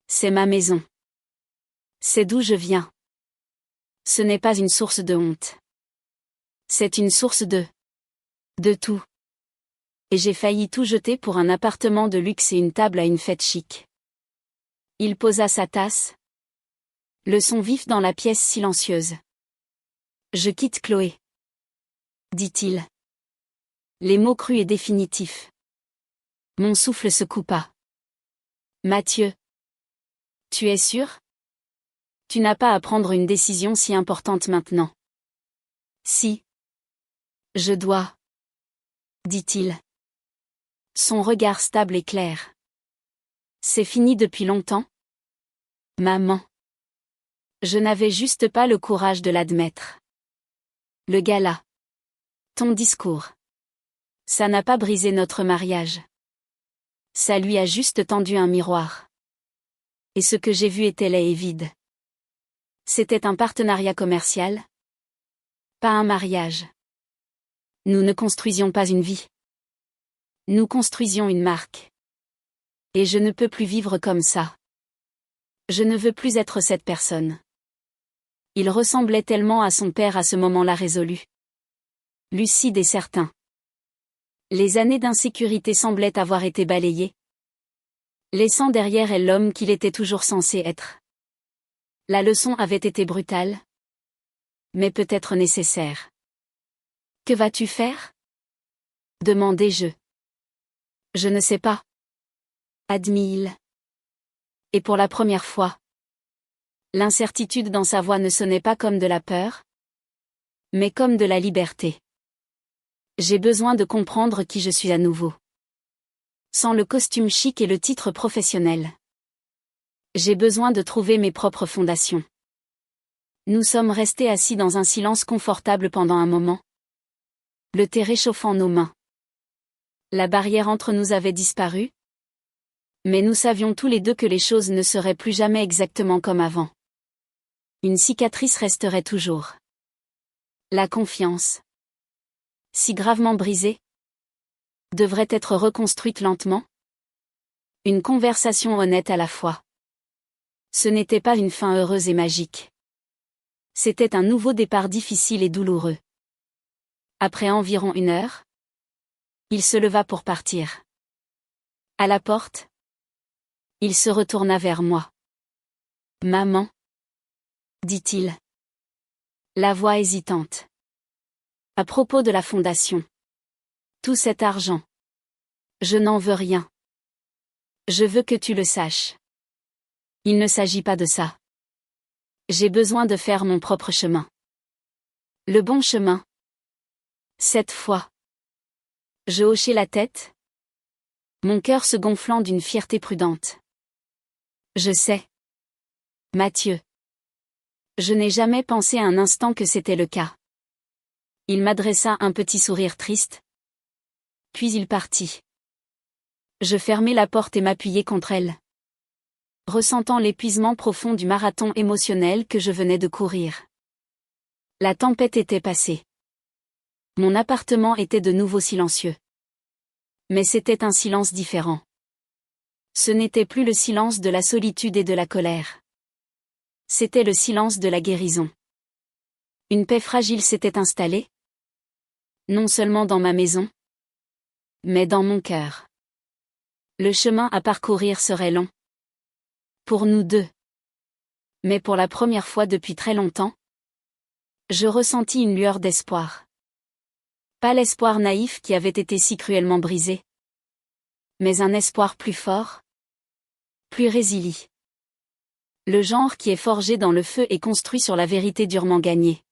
C'est ma maison. C'est d'où je viens. Ce n'est pas une source de honte. C'est une source de tout. Et j'ai failli tout jeter pour un appartement de luxe et une table à une fête chic. Il posa sa tasse. Le son vif dans la pièce silencieuse. Je quitte Chloé. Dit-il. Les mots crus et définitifs. Mon souffle se coupa. Mathieu. Tu es sûr? Tu n'as pas à prendre une décision si importante maintenant. Si. Je dois. Dit-il. Son regard stable et clair. C'est fini depuis longtemps? Maman. Je n'avais juste pas le courage de l'admettre. Le gala. Ton discours. Ça n'a pas brisé notre mariage. Ça lui a juste tendu un miroir. Et ce que j'ai vu était laid et vide. C'était un partenariat commercial. Pas un mariage. Nous ne construisions pas une vie. Nous construisions une marque. Et je ne peux plus vivre comme ça. Je ne veux plus être cette personne. Il ressemblait tellement à son père à ce moment-là résolu. Lucide et certain. Les années d'insécurité semblaient avoir été balayées. Laissant derrière elle l'homme qu'il était toujours censé être. La leçon avait été brutale. Mais peut-être nécessaire. Que vas-tu faire? Demandai-je. Je ne sais pas. Admit-il. Et pour la première fois. L'incertitude dans sa voix ne sonnait pas comme de la peur, mais comme de la liberté. J'ai besoin de comprendre qui je suis à nouveau. Sans le costume chic et le titre professionnel. J'ai besoin de trouver mes propres fondations. Nous sommes restés assis dans un silence confortable pendant un moment. Le thé réchauffant nos mains. La barrière entre nous avait disparu. Mais nous savions tous les deux que les choses ne seraient plus jamais exactement comme avant. Une cicatrice resterait toujours. La confiance, si gravement brisée, devrait être reconstruite lentement. Une conversation honnête à la fois. Ce n'était pas une fin heureuse et magique. C'était un nouveau départ difficile et douloureux. Après environ 1 heure, il se leva pour partir. À la porte, il se retourna vers moi. Maman, dit-il. La voix hésitante. À propos de la fondation. Tout cet argent. Je n'en veux rien. Je veux que tu le saches. Il ne s'agit pas de ça. J'ai besoin de faire mon propre chemin. Le bon chemin. Cette fois. Je hochai la tête. Mon cœur se gonflant d'une fierté prudente. Je sais. Mathieu. Je n'ai jamais pensé un instant que c'était le cas. Il m'adressa un petit sourire triste. Puis il partit. Je fermai la porte et m'appuyai contre elle. Ressentant l'épuisement profond du marathon émotionnel que je venais de courir. La tempête était passée. Mon appartement était de nouveau silencieux. Mais c'était un silence différent. Ce n'était plus le silence de la solitude et de la colère. C'était le silence de la guérison. Une paix fragile s'était installée. Non seulement dans ma maison, mais dans mon cœur. Le chemin à parcourir serait long. Pour nous deux. Mais pour la première fois depuis très longtemps, je ressentis une lueur d'espoir. Pas l'espoir naïf qui avait été si cruellement brisé, mais un espoir plus fort, plus résilient. Le genre qui est forgé dans le feu et construit sur la vérité durement gagnée.